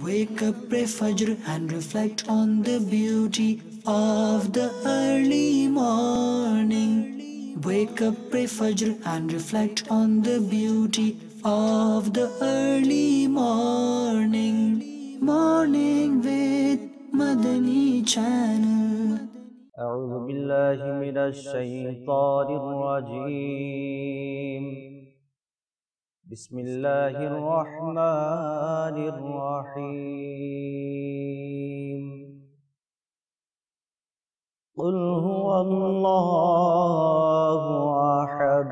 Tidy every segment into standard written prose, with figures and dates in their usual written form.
Wake up, pray Fajr and reflect on the beauty of the early morning. Wake up, pray Fajr and reflect on the beauty of the early morning. Morning with Madani Channel. أعوذ بالله من الشيطان الرجيم. بسم الله الرحمن الرحيم. قل هو الله أحد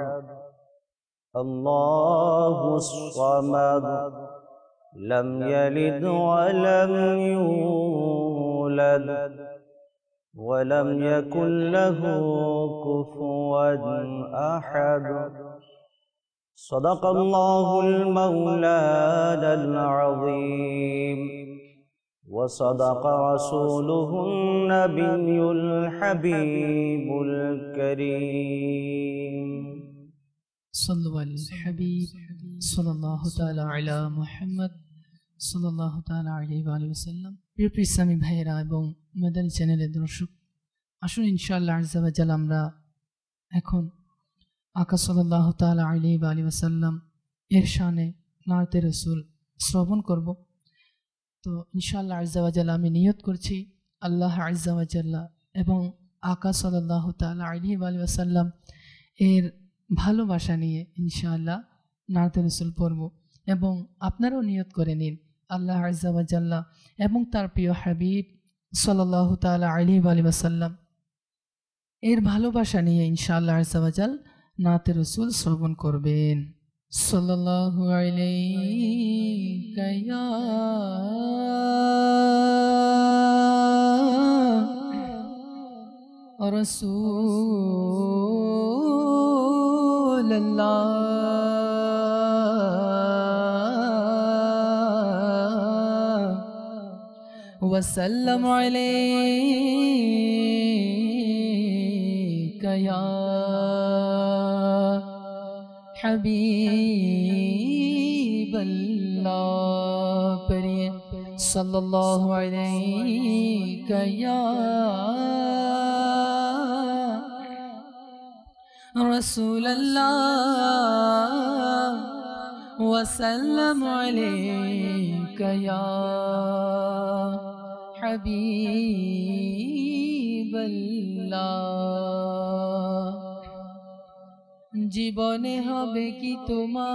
الله الصمد لم يلد ولم يولد ولم يكن له كفوا أحد. صدق الله المولانا العظيم وصدق رسوله النبي الحبيب الكريم. صلوا على الحبيب صلى الله تعالى على محمد صلى الله تعالى عليه وآله وسلم. প্রিয় ইসলামী ভাইয়েরা এবং মাদানী চ্যানেলের দর্শক, আসুন ইনশাআল্লাহ আযজা ওয়া জাল আমরা এখন আকা সাল্লাল্লাহু তাআলা আলাইহি ওয়া আলিহি ওয়াসাল্লাম এর শানে নাতে রাসূল শ্রবণ করব। তো ইনশাআল্লাহ আযজা ওয়া জাল আমি নিয়ত করছি আল্লাহ আযজা ওয়া জাল্লা এবং আকা সাল্লাল্লাহু তাআলা আলাইহি ওয়া আলিহি ওয়াসাল্লাম এর ভালোবাসা নিয়ে ইনশাআল্লাহ নাতে রাসূল পড়ব এবং আপনারাও নিয়ত করে নিন আল্লাহ আযজা ওয়া জাল্লা এবং তার প্রিয় হাবিব সাল্লাল্লাহু তাআলা আলাইহি ওয়া আলিহি ওয়াসাল্লাম এর ভালোবাসা নিয়ে ইনশাআল্লাহ আযজা ওয়া জাল নাতে রাসূল শ্রবণ করবেন। সাল্লাল্লাহু আলাইকা ইয়া রাসূলুল্লাহ وسلم عليك يا حبيب الله پڑھیے صلی اللہ علیہ یا رسول اللہ وسلم عليك يا حبيب الله. জীবনে হবে কি তোমার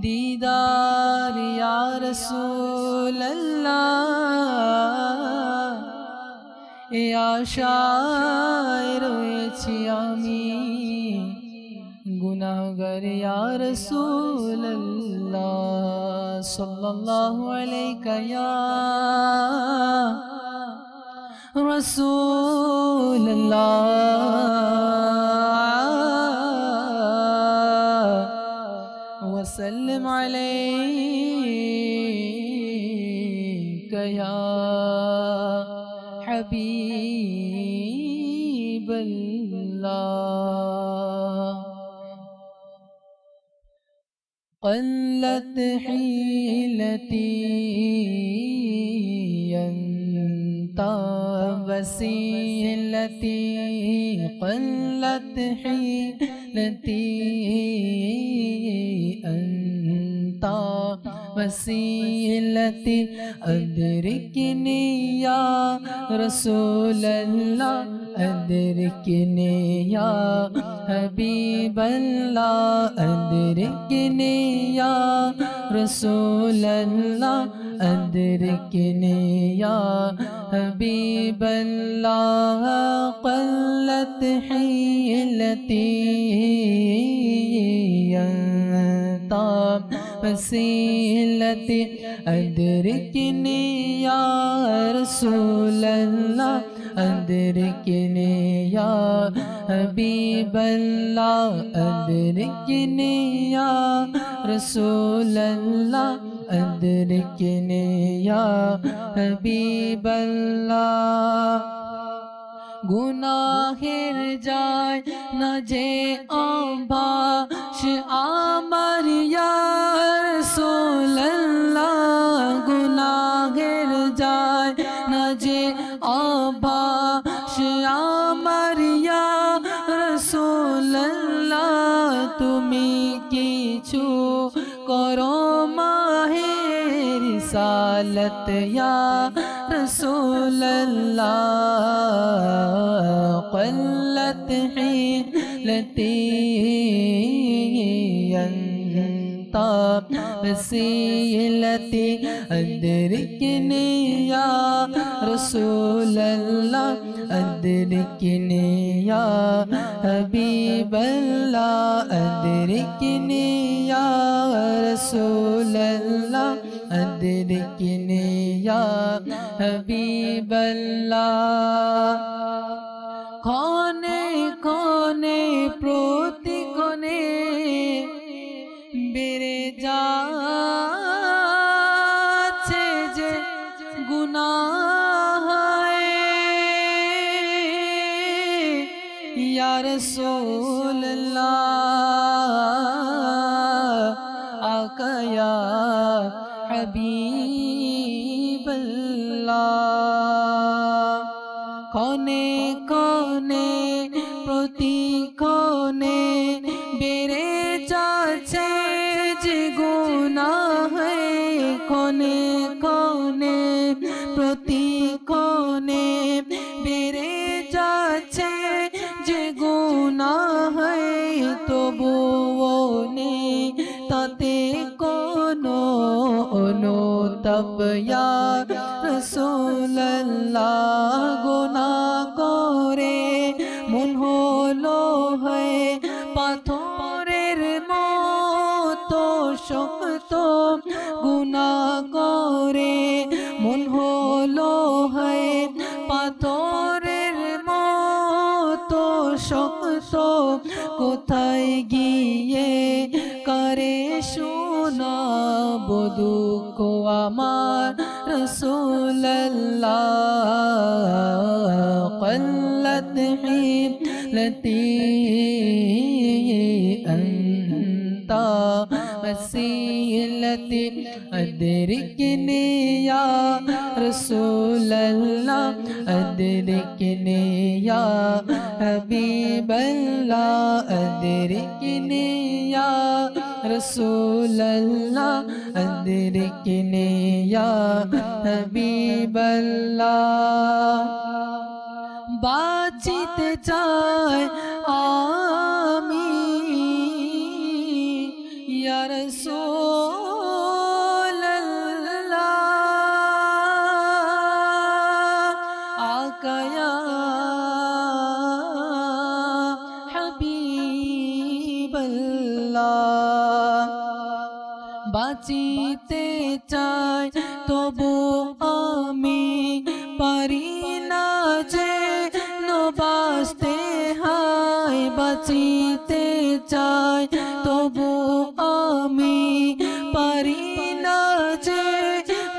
দিদার ইয়া রাসূলুল্লাহ, এ আশায় রয়েছি আমি গুনাহগার ইয়া রাসূলুল্লাহ। সাল্লাল্লাহু আলাইকা ইয়া রাসূলুল্লাহ ওয়া সাল্লিম আলাইকা ইয়া হাবিবাল্লাহ। قلت حيلتي أنت وسيلتي قلت حيلتي أنت وسيلتي أدركني يا رسول الله أدركني يا حبيب الله أدركني يا رسول الله أدركني يا حبيب الله. قلت حيلتي أنت وسيلتي أدركني يا رسول الله أدركني يا حبيب الله أدركني يا رسول الله أدركني يا حبيب الله. গুনাহের যায় না যে আভাস আমার ইয়া পিছু করো মাহে রিসালত ইয়া রাসূলুল্লাহ قلت حيلتي أنت وسيلتي أدركني يا رسول الله أدركني يا حبيب الله أدركني يا رسول الله أدركني يا حبيب الله কোনে কোনে প্রতি কোনে বেড়ে যাচ্ছে যে গুনাহ ইয়া রাসূলুল্লাহ আকা ইয়া হাবিবাল্লাহ কোনে কোনে প্রতি কোনে বেড়ে যাচ্ছে যে গুনাহ কোনে কোনে প্রতি কোনে বেড়ে যাচ্ছে যে গুনাহ তবুও নেই তাতে কোনো অনুতাপ ইয়া রাসূলুল্লাহ গুনাহ করে মন হলো হয় পাথরের মতো শক্ত গুনাহ করে মন হলো হয় পাথরের মতো শক্ত কোথায় গিয়ে করে শোনাবো দুঃখ আমার রাসূলুল্লাহ قلت حيلتي أنت وسيلتي أدركني يا رسول الله أدركني يا حبيب الله أدركني يا رسول الله أدركني يا حبيب الله বাঁচিতে চাই আমি ইয়া রাসূলুল্লাহ আকা ইয়া হাবিবাল্লাহ বাঁচিতে চাই তবু আমি পারি না যে বাঁচতে হয় বাঁচিতে চাই তবু আমি পারি না যে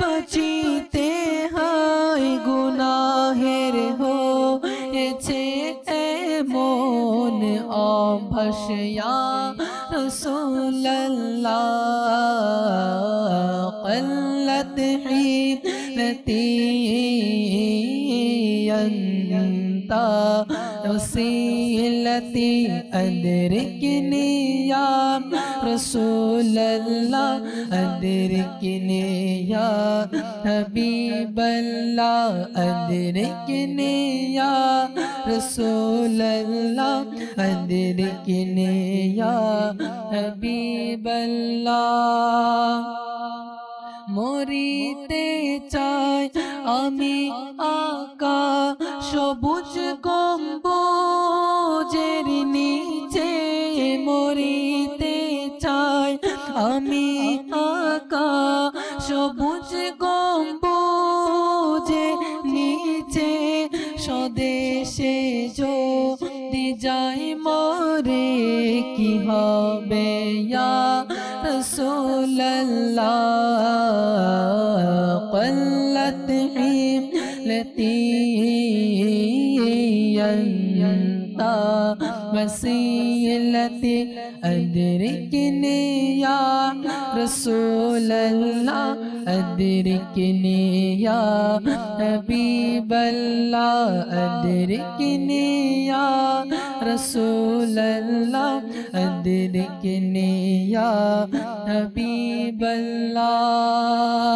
বাঁচিতে হয় গুনাহের হয়েছে এমন অভ্যাস ইয়া রাসূলুল্লাহ قلت حيلتي أنت وسيلتي أدركني يا رسول الله أدركني يا حبيب الله أدركني يا رسول الله أدركني يا حبيب الله মরিতে চাই আমি আকা সবুজ গম্বুজের নিচে মরিতে চাই আমি আকা সবুজ গম্বুজের নিচে স্বদেশে যদি যাই মরে কি হবে ইয়া রাসূলুল্লাহ قلت حيلتي أنت وسيلتي أدركني يا रसूल अल्लाह अदरिकनी या हबीब अल्लाह अदरिकनी या रसूल अल्लाह अदरिकनी या हबीब अल्लाह।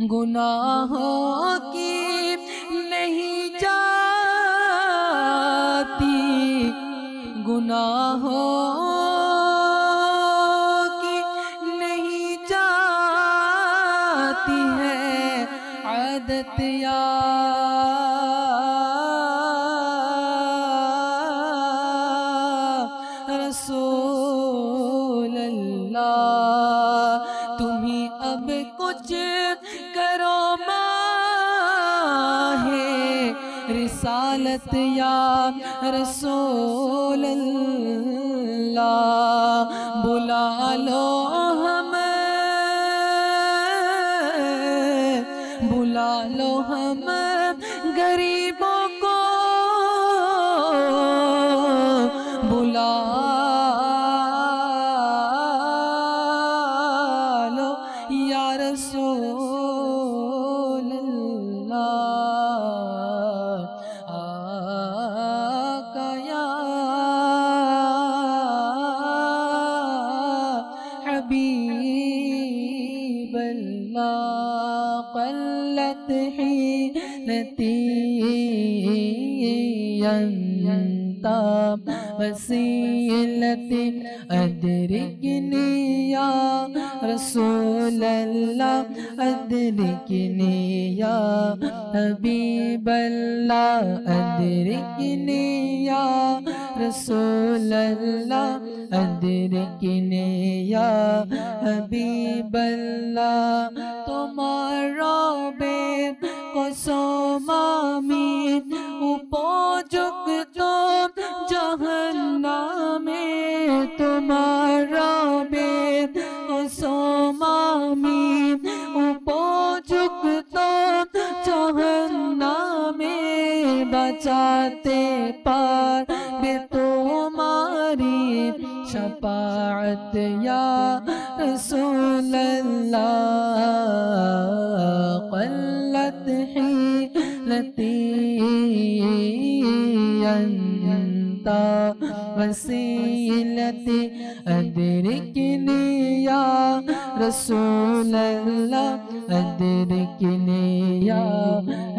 गुनाहों की नहीं जाती, गुनाहों की नहीं जाती है आदत या रसूल अल्लाह। तुम्ही अब कुछ करो माहे रिसालत या रसूल अल्लाह। बुला लो हम गरीबों को, बुला लो या रसूल अल्लाह। आका या हबीब अल्लाह। क़ल्लत हीलती अंता वसीलती अदरिकनी या रसूल अल्लाह अदरिकनी या हबीब अल्लाह अदरिकनी या रसूल अल्लाह अदरिकनी या हबीब अल्लाह। तुम्हारा बेकसम আমি উপযুক্ত জাহান্নামে, তোমারা বেকসম আমি উপযুক্ত জাহান্নামে। বাঁচাতে পারবে তোমারি शफाअत या रसूल अल्लाह। क़ल्लत हीलती अंता वसीलती अदरिकनी या रसूल अल्लाह अदरिकनी या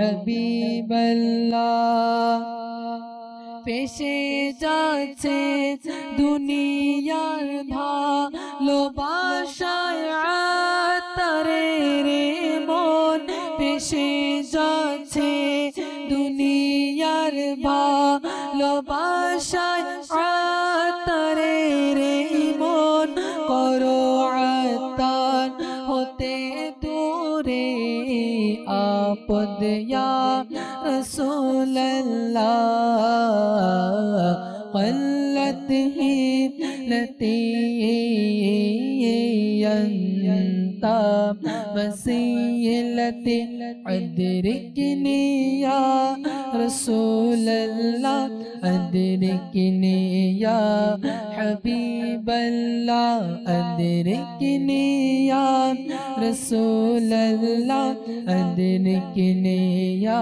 हबीब अल्लाह। পেশে যাচ্ছে দুনিয়ার ভালোবাসায় আতারে রে মন, পেশে যাচ্ছে দুনিয়ার ভালোবাসায় আতারে রে মন। করো আতার হতে দূরে আপদ या रसूल अल्लाह। क़ल्लत हीलती अंता वसीलती अदरिकनी या रसूल अल्लाह अदरिकनी या हबीब अल्लाह अदरिकनी या रसूल अल्लाह अदरिकनी या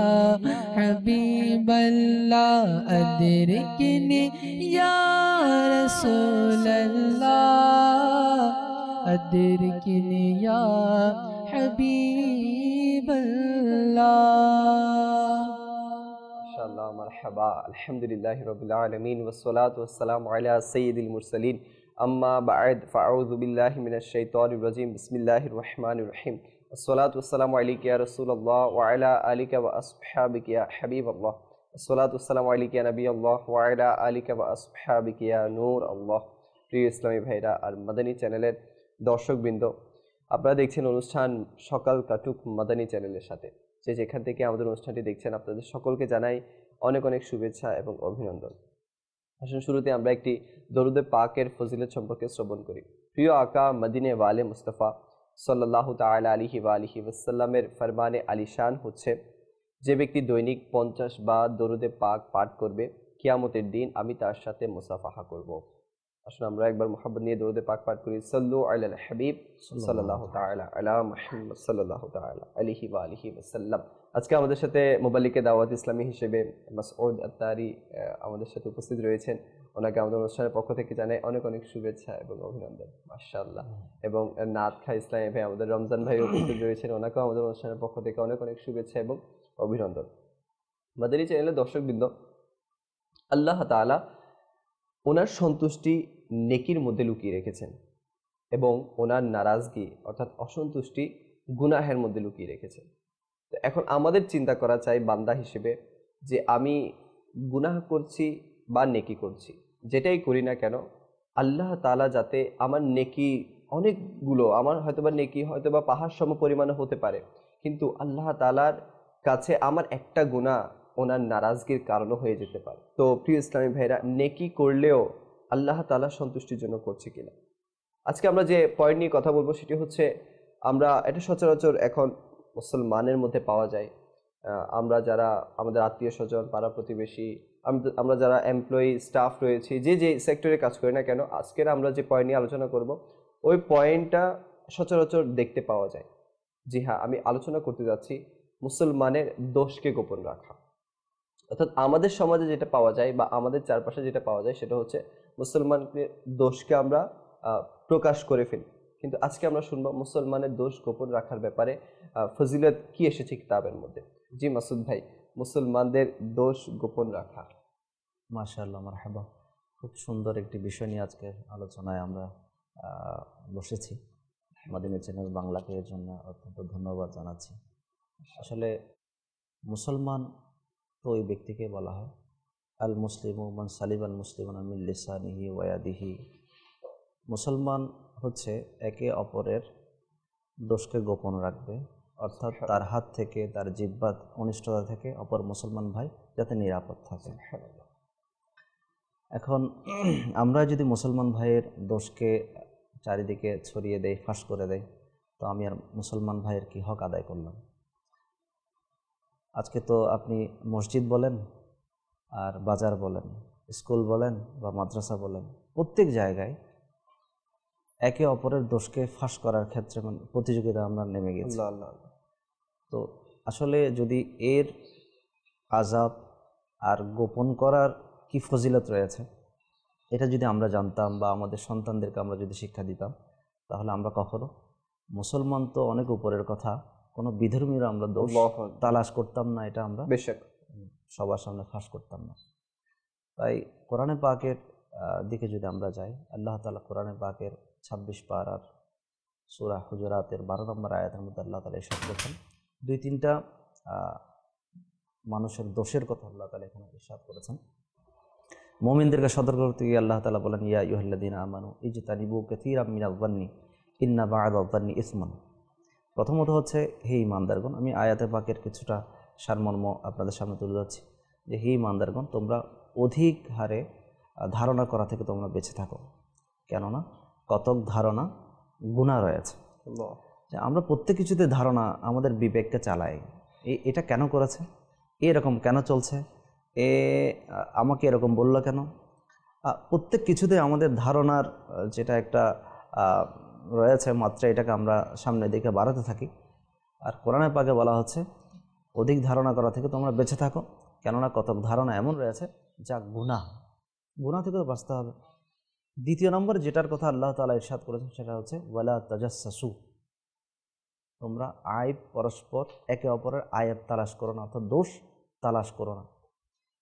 हबीब अल्लाह अदरिकनी या रसूल अल्लाह अदरिकनी या हबीब अल्लाह। माशाअल्लाह, मरहबा, अल्हम्दुलिल्लाहि रब्बिल आलमीन वस्सलातु वस्सलामु अला सय्यिदिल मुरसलीन, अम्मा बअद, फ़अऊज़ु बिल्लाहि मिनश शैतानिर रजीम, बिस्मिल्लाहिर रहमानिर रहीम। अस्सलातु वस्सलामु अलैका या रसूलल्लाह व अला आलिका व अस्हाबिका या हबीबल्लाह। अस्सलातु वस्सलामु अलैका या नबीयल्लाह व अला आलिका व अस्हाबिका या नूर अल्लाह। প্রিয় ইসলামী ভাইরা আর মাদানী চ্যানেলের দর্শকবৃন্দ, আপনারা দেখছেন অনুষ্ঠান সকাল কাটুক মাদানী চ্যানেলের সাথে। যেখান থেকে আমাদের অনুষ্ঠানটি দেখছেন আপনাদের সকলকে জানাই অনেক অনেক শুভেচ্ছা এবং অভিনন্দন। আসুন শুরুতে আমরা একটি দরুদে পাকের ফজিলত সম্পর্কে শ্রবণ করি। প্রিয় আকা মদিনে ওয়ালে মুস্তাফা সাল্লাল্লাহু তাআলা আলাইহি ওয়া আলিহি ওয়াসাল্লামের ফরমানে আলিশান হচ্ছে যে ব্যক্তি দৈনিক 50 বা দরুদে পাক পাঠ করবে, কিয়ামতের দিন আমি তার সাথে মুসাফাহা করব। আসলে আমরা একবার মুহাব্বত নিয়ে দরুদে পাক পাঠ করি, সাল্লু আলাল হাবিব সাল্লাল্লাহু তাআলা আলা মুহাম্মদ সাল্লাল্লাহু তাআলা আলাইহি ওয়া আলিহি ওয়াসাল্লাম। আজকে আমাদের সাথে মুবাল্লিগে দাওয়াত ইসলামী হিসেবে মাসউদ আত্তারি আমাদের সাথে উপস্থিত রয়েছেন। ওনাকে আমাদের অনুষ্ঠানের পক্ষ থেকে জানাই অনেক অনেক শুভেচ্ছা এবং অভিনন্দন, মাশাআল্লাহ। এবং নাত খা ইসলামী ভাই আমাদের রমজান ভাই উপস্থিত রয়েছেন, ওনাকেও আমাদের অনুষ্ঠানের পক্ষ থেকে অনেক অনেক শুভেচ্ছা এবং অভিনন্দন। মাদানী চ্যানেলের দর্শকবৃন্দ, আল্লাহ তাআলা ওনার সন্তুষ্টি নেকির মধ্যে লুকিয়ে রেখেছেন এবং ওনার নারাজগি অর্থাৎ অসন্তুষ্টি গুনাহের মধ্যে লুকিয়ে রেখেছেন। তো এখন আমাদের চিন্তা করা চাই বান্দা হিসেবে যে আমি গুনাহ করছি বা নেকি করছি, যেটাই করি না কেন আল্লাহ তাআলা যাতে আমার নেকি অনেকগুলো, আমার হয়তোবা নেকি হয়তোবা পাহাড় সম পরিমাণে হতে পারে, কিন্তু আল্লাহ তাআলার কাছে আমার একটা গুনাহ ওনার নারাজগির কারণও হয়ে যেতে পারে। তো প্রিয় ইসলামী ভাইরা, নেকি করলেও আল্লাহ তাআলা সন্তুষ্টির জন্য করছে কিনা, আজকে আমরা যে পয়েন্ট নিয়ে কথা বলবো সেটি হচ্ছে, আমরা এটা সচরাচর এখন মুসলমানের মধ্যে পাওয়া যায়। আমরা যারা আমাদের আত্মীয় স্বজন, পাড়া প্রতিবেশী, আমরা যারা এমপ্লয়ি স্টাফ রয়েছি, যে যে সেক্টরে কাজ করি না কেন, আজকের আমরা যে পয়েন্ট নিয়ে আলোচনা করব ওই পয়েন্টটা সচরাচর দেখতে পাওয়া যায়। জি হ্যাঁ, আমি আলোচনা করতে যাচ্ছি মুসলমানের দোষকে গোপন রাখা। অর্থাৎ আমাদের সমাজে যেটা পাওয়া যায় বা আমাদের চারপাশে যেটা পাওয়া যায় সেটা হচ্ছে মুসলমানের দোষকে আমরা প্রকাশ করে ফেলি, কিন্তু আজকে আমরা শুনবো মুসলমানের দোষ গোপন রাখার ব্যাপারে ফজিলত কি এসেছে কিতাবের মধ্যে। জি মাসুদ ভাই, মুসলমানদের দোষ গোপন রাখা। মাশাআল্লাহ, মারহাবা। খুব সুন্দর একটি বিষয় নিয়ে আজকে আলোচনায় আমরা বসেছি। মাদিনী চ্যানেল বাংলাকে এর জন্য অত্যন্ত ধন্যবাদ জানাচ্ছি। আসলে মুসলমান তো ওই ব্যক্তিকে বলা হয় আল মুসলিমু মান সালিম আল মুসলিমান মিন লিসানিহি ওয়া ইয়াদিহি। মুসলমান হচ্ছে একে অপরের দোষকে গোপন রাখবে, অর্থাৎ তার হাত থেকে, তার জিহ্বার অনিষ্টতা থেকে অপর মুসলমান ভাই যাতে নিরাপদ থাকে। এখন আমরা যদি মুসলমান ভাইয়ের দোষকে চারিদিকে ছড়িয়ে দেই, ফাঁস করে দেয়, তো আমি আর মুসলমান ভাইয়ের কি হক আদায় করলাম? আজকে তো আপনি মসজিদ বলেন আর বাজার বলেন, স্কুল বলেন বা মাদ্রাসা বলেন, প্রত্যেক জায়গায় একে অপরের দোষকে ফাঁস করার ক্ষেত্রে প্রতিযোগিতা আমরা নেমে গেছি। তো আসলে যদি এর আযাব আর গোপন করার কি ফজিলত রয়েছে, এটা যদি আমরা জানতাম বা আমাদের সন্তানদেরকে আমরা যদি শিক্ষা দিতাম, তাহলে আমরা কখনো মুসলমান তো অনেক উপরের কথা, কোনো বিধর্মীরা আমরা দোষ তালাশ করতাম না, এটা আমরা সবার সামনে ফাঁস করতাম না। তাই কোরআনে পাকের দিকে যদি আমরা যাই, আল্লাহ তাআলা কোরআনে পাকের 26 পারার সূরা হুজুরাতের 12 নম্বর আয়াতের মধ্যে আল্লাহ তাআলা ইরশাদ করেছেন, 2-3টা মানুষের দোষের কথা আল্লাহ তাআলা এখানে ইরশাদ করেছেন। মুমিনদেরকে সতর্ক করতে গিয়ে আল্লাহ তাআলা বলেন, ইয়া আইয়ুহাল্লাযীনা আমানু ইজতানিবু কাসীরাম মিনায-যান্নি ইন্না বা'দায-যান্নি ইসমান। প্রথমত হচ্ছে, হে ঈমানদারগণ, আমি আয়াতে পাকের কিছুটা সারমর্ম আপনাদের সামনে তুলে ধরছি, যে হে ঈমানদারগণ, তোমরা অধিক হারে ধারণা করা থেকে তোমরা বেঁচে থাকো, কেননা কতক ধারণা গুনাহ রয়েছে। যে আমরা প্রত্যেক কিছুতে ধারণা আমাদের বিবেককে চালাই, এটা কেন করেছে, এরকম কেন চলছে, আমাকে এরকম বললো কেন, প্রত্যেক কিছুতে আমাদের ধারণার যেটা একটা রয়েছে মাত্রা, এটাকে আমরা সামনের দিকে বাড়াতে থাকি। আর কোরআনে পাকে বলা হচ্ছে অধিক ধারণা করা থেকে তোমরা বেঁচে থাকো, কেননা কতক ধারণা এমন রয়েছে যা গুনাহ, গুনাহ থেকে বাঁচতে হবে। দ্বিতীয় নম্বর যেটার কথা আল্লাহ তাআলা ইরশাদ করেছেন সেটা হচ্ছে ওয়ালা তাজাসসু, তোমরা আইব পরস্পর একে অপরের আয়েব তালাশ করো না, অর্থাৎ দোষ তালাশ করো না।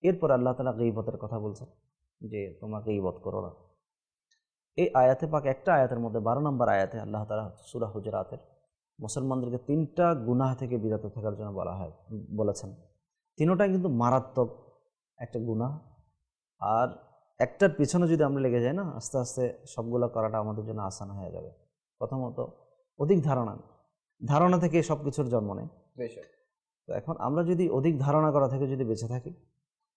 এরপর আল্লাহ তাআলা গীবতের কথা বলছেন, যে তোমরা গীবত করো না। এই আয়াতে পাক একটা আয়াতের মধ্যে 12 নম্বর আয়াতে আল্লাহ তাআলা সূরা হুজুরাতের মুসলমানদেরকে 3টা গুনাহ থেকে বিরত থাকার জন্য বলেছেন। তিনটাই কিন্তু মারাত্মক একটা গুনাহ, আর একটার পিছনে যদি আমরা লেগে যাই না, আস্তে আস্তে সবগুলো করাটা আমাদের জন্য আসান হয়ে যাবে। প্রথমত অধিক ধারণা থেকে সব কিছুর জন্ম নেয়। তো এখন আমরা যদি অধিক ধারণা করা থেকে যদি বেঁচে থাকি,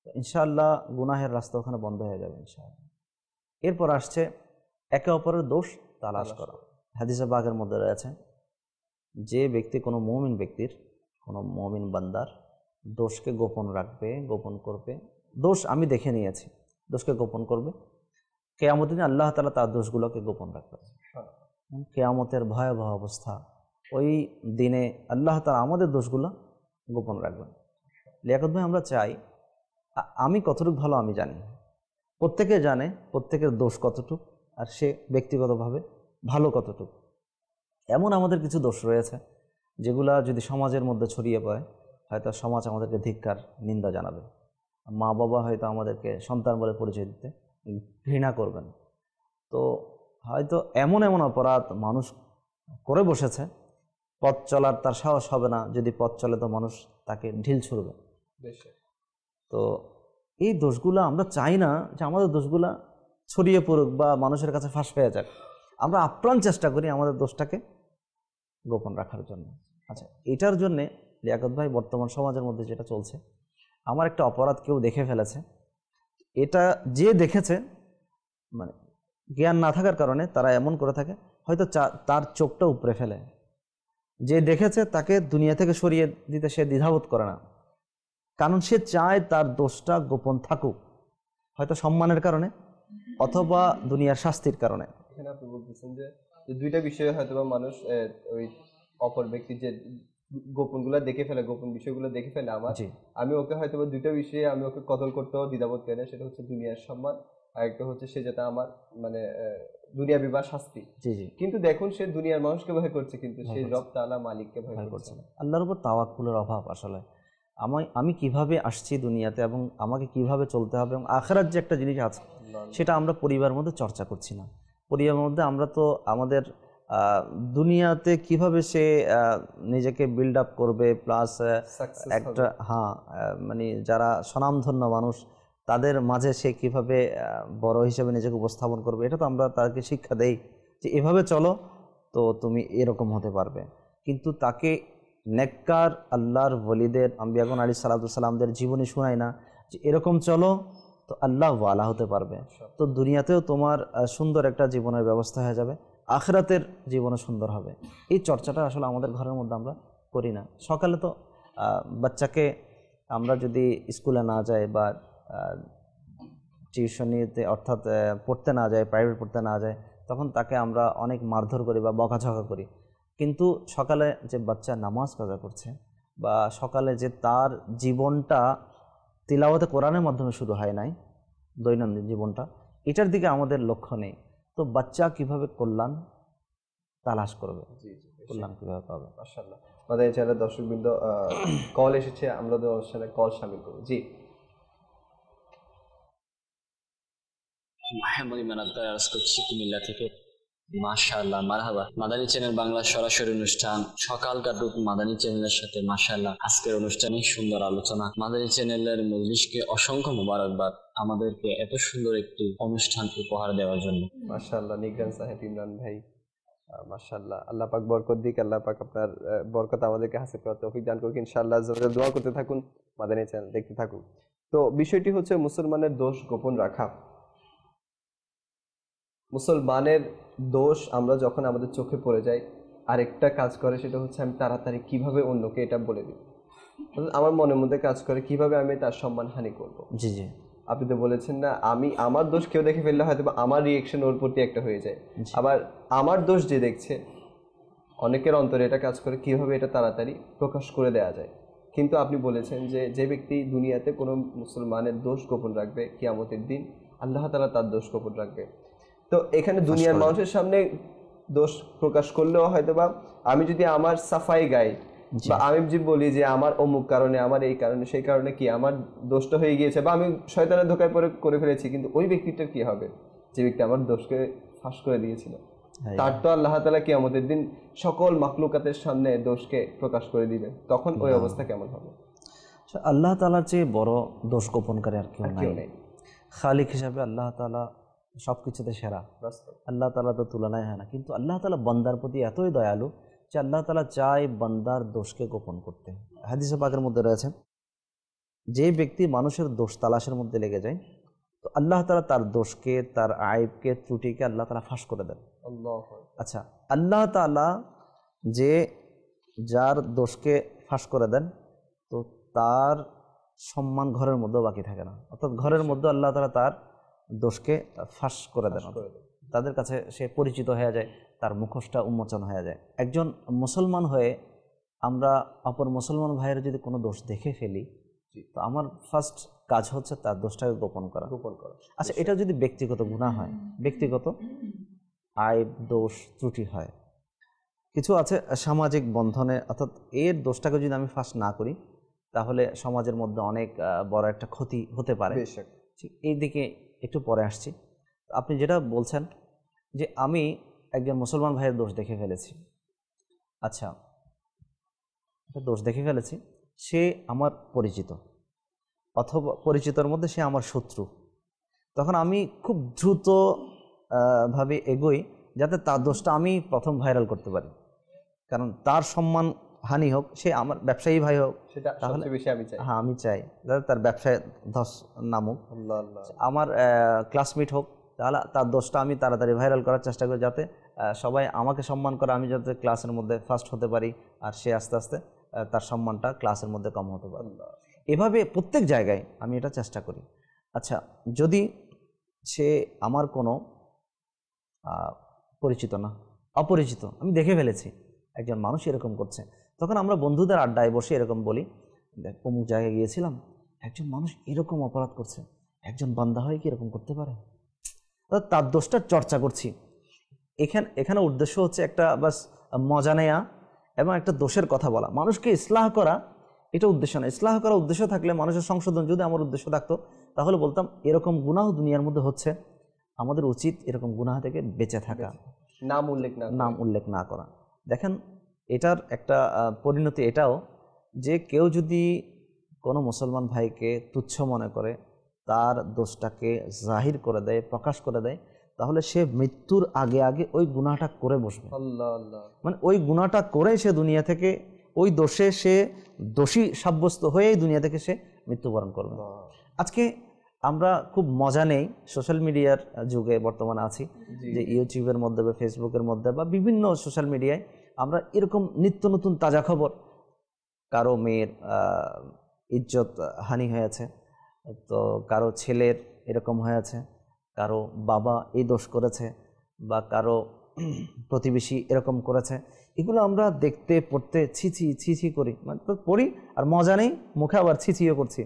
ইনশাআল্লাহ গুনাহের রাস্তা ওখানে বন্ধ হয়ে যাবে ইনশাআল্লাহ। এরপর আসছে একে অপরের দোষ তালাশ করা। হাদিসে পাকের মধ্যে রয়েছে, যে ব্যক্তি কোনো মুমিন ব্যক্তির, কোনো মুমিন বান্দার দোষকে গোপন রাখবে, গোপন করবে। দোষ আমি দেখে নিয়েছি, দোষকে গোপন করবে। কিয়ামতের দিন আল্লাহ তাআলা তার দোষগুলোকে গোপন রাখবে। কিয়ামতের ভয়াবহ অবস্থা, ওই দিনে আল্লাহ তাআলা আমাদের দোষগুলো গোপন রাখবেন। লিয়াকত ভাই, আমরা চাই, আমি কতটুকু ভালো আমি জানি, প্রত্যেকে জানে প্রত্যেকের দোষ কতটুকু আর সে ব্যক্তিগতভাবে ভালো কতটুকু। এমন আমাদের কিছু দোষ রয়েছে যেগুলা যদি সমাজের মধ্যে ছড়িয়ে পড়ে, হয়তো সমাজ আমাদেরকে ধিক্কার, নিন্দা জানাবে। মা বাবা হয়তো আমাদেরকে সন্তান বলে পরিচয় দিতে ঘৃণা করবেন। তো হয়তো এমন এমন অপরাধ মানুষ করে বসেছে, পথ চলার তার সাহস হবে না, যদি পথ চলে তো মানুষ তাকে ঢিল ছুড়বে। তো এই দোষগুলো আমরা চাই না যে আমাদের দোষগুলা ছড়িয়ে পড়ুক বা মানুষের কাছে ফাঁস হয়ে যাক। আমরা আপ্রাণ চেষ্টা করি আমাদের দোষটাকে গোপন রাখার জন্য। আচ্ছা, এটার জন্যে লিয়াকত ভাই, বর্তমান সমাজের মধ্যে যেটা চলছে, আমার একটা অপরাধ কেউ দেখে ফেলেছে, এটা যে দেখেছে মানে জ্ঞান না থাকার কারণে তারা এমন করে থাকে, হয়তো তার চোখটা উপরে ফেলে। যে দেখেছে তাকে দুনিয়া থেকে সরিয়ে দিতে সে দ্বিধাবোধ করে না, কারণ সে চায় তার দোষটা গোপন থাকুক, হয়তো সম্মানের কারণে অথবা দুনিয়ার শাস্তির কারণে। এখানে আপনি বলতেছেন যে দুইটা বিষয়ে হয়তো বা মানুষ ওই অপর ব্যক্তি যে গোপনগুলো দেখে ফেলে, গোপন বিষয়গুলো দেখে ফেলে আমার, আমি ওকে হয়তো বা দুইটা বিষয়ে আমি ওকে কতল করতেও দ্বিধাবোধ করি না। সেটা হচ্ছে দুনিয়ার সম্মান, আর একটা হচ্ছে সে যেটা আমার মানে দুনিয়া বিবাহ শাস্তি। কিন্তু দেখুন সে দুনিয়ার মানুষকে ভয় করছে, কিন্তু সে রব তাআলা মালিককে ভয় করছে না। আল্লাহর উপর তাওয়াক্কুলের অভাব। আসলে আমি কিভাবে আসছি দুনিয়াতে এবং আমাকে কিভাবে চলতে হবে এবং আখিরাত যে একটা জিনিস আছে সেটা আমরা পরিবারের মধ্যে চর্চা করছি না। পরিবারের মধ্যে আমরা তো আমাদের দুনিয়াতে কিভাবে সে নিজেকে বিল্ড আপ করবে, প্লাস একটা মানে যারা স্বনামধন্য মানুষ তাদের মাঝে সে কিভাবে বড় হিসেবে নিজেকে উপস্থাপন করবে, এটা তো আমরা তাকে শিক্ষা দেই যে এভাবে চলো তো তুমি এরকম হতে পারবে। কিন্তু তাকে নেককার আল্লাহর ওলিদের, আম্বিয়াগণ আলাইহিস সালাতু সালামদের জীবনী শোনাই না যে এরকম চলো তো আল্লাহ ওয়ালা হতে পারবে। তো দুনিয়াতেও তোমার সুন্দর একটা জীবনের ব্যবস্থা হয়ে যাবে, আখিরাতের জীবনে সুন্দর হবে। এই চর্চাটা আসলে আমাদের ঘরের মধ্যে আমরা করি না। সকালে তো বাচ্চাকে আমরা যদি স্কুলে না যাই বা টিউশনিতে অর্থাৎ পড়তে না যায়, প্রাইভেট পড়তে না যায়, তখন তাকে আমরা অনেক মারধর করি বা বকাঝকা করি। কিন্তু সকালে যে বাচ্চা নামাজ কাজা করছে বা সকালে যে তার জীবনটা তিলাওয়াতে কোরআনের মাধ্যমে শুরু হয় নাই, দৈনন্দিন জীবনটা, এটার দিকে আমাদের লক্ষ্য নেই। তো বাচ্চা কিভাবে কল্যাণ তালাশ করবে, কল্যাণ কিভাবে পাবে? মাশাআল্লাহ, আমাদের চ্যানেলের দর্শকবৃন্দ কল এসেছে, আমরা অনুষ্ঠানে কল শামিল করব। জি, মাহমুদ ইমান আব্দুল আরজ করছি কুমিল্লা থেকে। মাশাআল্লাহ, মারহাবা। মাদানী চ্যানেল বাংলা সরাসরি অনুষ্ঠান সকালকার রূপ মাদানী চ্যানেলের সাথে। মাশাআল্লাহ, আজকের অনুষ্ঠানে সুন্দর আলোচনা। মাদানী চ্যানেলের মজলিসকে অসংখ্য মোবারকবাদ আমাদেরকে এত সুন্দর একটি অনুষ্ঠান উপহার দেওয়ার জন্য। মাশাআল্লাহ, নিগ্রান সাহেব, ইমরান ভাই, মাশাআল্লাহ, আল্লাহ পাক বরকত দিক, আল্লাহ পাক আপনার বরকত আমাদেরকে হাসিল করার তৌফিক দান করুন ইনশাআল্লাহ। দোয়া করতে থাকুন, মাদানী চ্যানেল দেখতে থাকুন। তো বিষয়টি হচ্ছে মুসলমানের দোষ গোপন রাখা। মুসলমানের দোষ আমরা যখন আমাদের চোখে পড়ে যায়, আরেকটা কাজ করে, সেটা হচ্ছে আমি তাড়াতাড়ি কিভাবে অন্যকে এটা বলে দিই। আমার মনের মধ্যে কাজ করে কিভাবে আমি তার সম্মান হানি করবো। জি জি, আপনি তো বলেছেন না, আমি আমার দোষ কেউ দেখে ফেললে হয়তো আমার রিয়েকশন ওর প্রতি একটা হয়ে যায়। আবার আমার দোষ যে দেখছে, অনেকের অন্তরে এটা কাজ করে কিভাবে এটা তাড়াতাড়ি প্রকাশ করে দেওয়া যায়। কিন্তু আপনি বলেছেন যে যে ব্যক্তি দুনিয়াতে কোনো মুসলমানের দোষ গোপন রাখবে, কিয়ামতের দিন আল্লাহ তাআলা তার দোষ গোপন রাখবে। তো এখানে দুনিয়ার মানুষের সামনে দোষ প্রকাশ করলেও হয়তো বা আমি যদি আমার সাফাই গাই বা আমি যদি বলি যে আমার অমুক কারণে, আমার এই কারণে, সেই কারণে কি আমার দোষটা হয়ে গিয়েছে বা আমি শয়তানের ধোঁকায় পড়ে করে ফেলেছি, কিন্তু ওই ব্যক্তিটার কি হবে যে ব্যক্তি আমার দোষকে ফাঁস করে দিয়েছিল? তার তো আল্লাহ তাআলা কিয়ামতের দিন সকল মাখলুকাতের সামনে দোষকে প্রকাশ করে দিবেন, তখন ওই অবস্থা কেমন হবে? আল্লাহ তাআলার চেয়ে বড় দোষ গোপনকারী আর কেউ নেই। খালিক হিসাবে আল্লাহ তাআলা সবকিছুতে সেরা, আল্লাহ তাআলা তো তুলনায় হয় না। কিন্তু আল্লাহ তাআলা বান্দার প্রতি এতই দয়ালু যে আল্লাহ তাআলা চায় বান্দার দোষকে গোপন করতে। হাদিসে পাকের মধ্যে রয়েছে, যে ব্যক্তি মানুষের দোষ তালাশের মধ্যে লেগে যায়, তো আল্লাহ তাআলা তার দোষকে, তার আইবকে, ত্রুটিকে আল্লাহ তাআলা ফাঁস করে দেন। আচ্ছা, আল্লাহ তাআলা যে যার দোষকে ফাঁস করে দেন, তো তার সম্মান ঘরের মধ্যেও বাকি থাকে না, অর্থাৎ ঘরের মধ্যে আল্লাহ তাআলা তার দোষকে ফাঁস করে দেন, তাদের কাছে সে পরিচিত হয়ে যায়, তার মুখোশটা উন্মোচন হয়ে যায়। একজন মুসলমান হয়ে আমরা অপর মুসলমান ভাইয়ের যদি কোনো দোষ দেখে ফেলি, তো আমার ফার্স্ট কাজ হচ্ছে তার দোষটাকে গোপন করা। আচ্ছা, এটা যদি ব্যক্তিগত গুনাহ হয়, ব্যক্তিগত আইব দোষ ত্রুটি হয়, কিছু আছে সামাজিক বন্ধনে, অর্থাৎ এর দোষটাকে যদি আমি ফাঁস না করি তাহলে সমাজের মধ্যে অনেক বড় একটা ক্ষতি হতে পারে। এই দিকে একটু পরে আসছি। আপনি যেটা বলছেন যে আমি একজন মুসলমান ভাইয়ের দোষ দেখে ফেলেছি, আচ্ছা দোষ দেখে ফেলেছি, সে আমার পরিচিত অথবা পরিচিতর মধ্যে সে আমার শত্রু, তখন আমি খুব দ্রুত ভাবে এগোই যাতে তার দোষটা আমি প্রথম ভাইরাল করতে পারি, কারণ তার সম্মান হানি হোক, সে আমার ব্যবসায়ী ভাই হোক, সেটা সবচেয়ে বেশি আমি চাই। হ্যাঁ, আমি চাই যাতে তার ব্যবসায় ধস নামুক। আমার ক্লাসমেট হোক, তাহলে তার দোষটা আমি তাড়াতাড়ি ভাইরাল করার চেষ্টা করি যাতে সবাই আমাকে সম্মান করে, আমি যাতে ক্লাসের মধ্যে ফার্স্ট হতে পারি, আর সে আস্তে আস্তে তার সম্মানটা ক্লাসের মধ্যে কম হতে পারে। এভাবে প্রত্যেক জায়গায় আমি এটা চেষ্টা করি। আচ্ছা, যদি সে আমার কোনো পরিচিত না, অপরিচিত, আমি দেখে ফেলেছি একজন মানুষ এরকম করছে, তখন আমরা বন্ধুদের আড্ডায় বসে এরকম বলি, দেখ অমুক জায়গায় গিয়েছিলাম, একজন মানুষ এরকম অপরাধ করছে, একজন বান্দা হয়ে কি এরকম করতে পারে, তার দোষটার চর্চা করছি। এখানে উদ্দেশ্য হচ্ছে একটা বাস মজা নেয়া এবং একটা দোষের কথা বলা, মানুষকে ইসলাহ করা, এটা উদ্দেশ্য না। ইসলাহ করা উদ্দেশ্য থাকলে, মানুষের সংশোধন যদি আমার উদ্দেশ্য থাকতো, তাহলে বলতাম এরকম গুনাহ দুনিয়ার মধ্যে হচ্ছে, আমাদের উচিত এরকম গুনাহ থেকে বেঁচে থাকা, নাম উল্লেখ না করা। দেখেন, এটার একটা পরিণতি এটাও যে কেউ যদি কোনো মুসলমান ভাইকে তুচ্ছ মনে করে, তার দোষটাকে জাহির করে দেয়, প্রকাশ করে দেয়, তাহলে সে মৃত্যুর আগে আগে ওই গুনাহটা করে বসবে। মানে ওই গুনাহটা করে সে দুনিয়া থেকে, ওই দোষে সে দোষী সাব্যস্ত হয়ে দুনিয়া থেকে সে মৃত্যুবরণ করবে। আজকে আমরা খুব মজা নেই, সোশ্যাল মিডিয়ার যুগে বর্তমানে আছি, যে ইউটিউবের মধ্যে বা ফেসবুকের মধ্যে বা বিভিন্ন সোশ্যাল মিডিয়ায় আমরা এরকম নিত্য নতুন তাজা খবর, কারো মেয়ের ইজ্জত হানি হয়েছে, তো কারো ছেলের এরকম হয়েছে, কারো বাবা এই দোষ করেছে, বা কারো প্রতিবেশী এরকম করেছে, এগুলো আমরা দেখতে পড়তে ছি করি, মানে তো পড়ি আর মজা নেই, মুখে আবার ছিও করছি।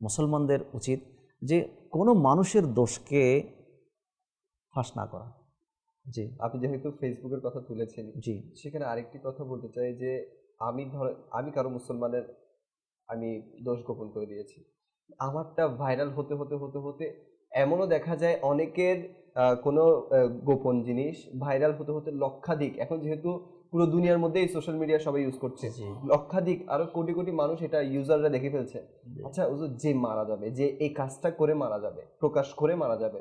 মুসলমানদের উচিত যে কোনো মানুষের দোষকে ফাঁস না করা। জি, আপনি যেহেতু ফেসবুকের কথা তুলেছেন, জি, সেখানে আরেকটি কথা বলতে চাই যে আমি কারো মুসলমানের আমি দোষ গোপন করে দিয়েছি, আমারটা ভাইরাল হতে হতে হতে হতে এমনও দেখা যায় অনেকের কোনো গোপন জিনিস ভাইরাল হতে হতে লক্ষাধিক, এখন যেহেতু পুরো দুনিয়ার মধ্যে এই সোশ্যাল মিডিয়া সবাই ইউজ করছে, লক্ষাধিক আরো কোটি কোটি মানুষ এটা ইউজাররা দেখে ফেলছে। আচ্ছা, যে মারা যাবে, যে এই কাজটা করে মারা যাবে, প্রকাশ করে মারা যাবে,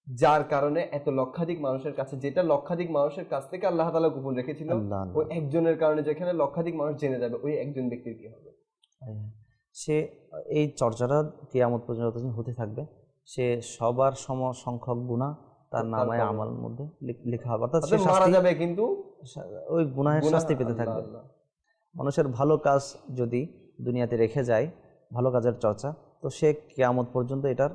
যার কারণে এত লক্ষাধিক মানুষের কাছে, যেটা লক্ষাধিক মানুষের কাছ থেকে আল্লাহ তাআলা গোপন রেখেছিল, ওই একজনের কারণে যেখানে লক্ষাধিক মানুষ জেনে যাবে, ওই একজন ব্যক্তির কি হবে? সে এই চর্চাটা কিয়ামত পর্যন্ত হতে থাকবে, সে সবার সম সংখ্যক গুনাহ তার নামে আমলের মধ্যে লেখা হবে, অর্থাৎ সে মারা যাবে কিন্তু ওই গুনাহের শাস্তি পেতে থাকবে। মানুষের ভালো কাজ যদি দুনিয়াতে রেখে যায়, ভালো কাজের চর্চা, তো সে কিয়ামত পর্যন্ত এটার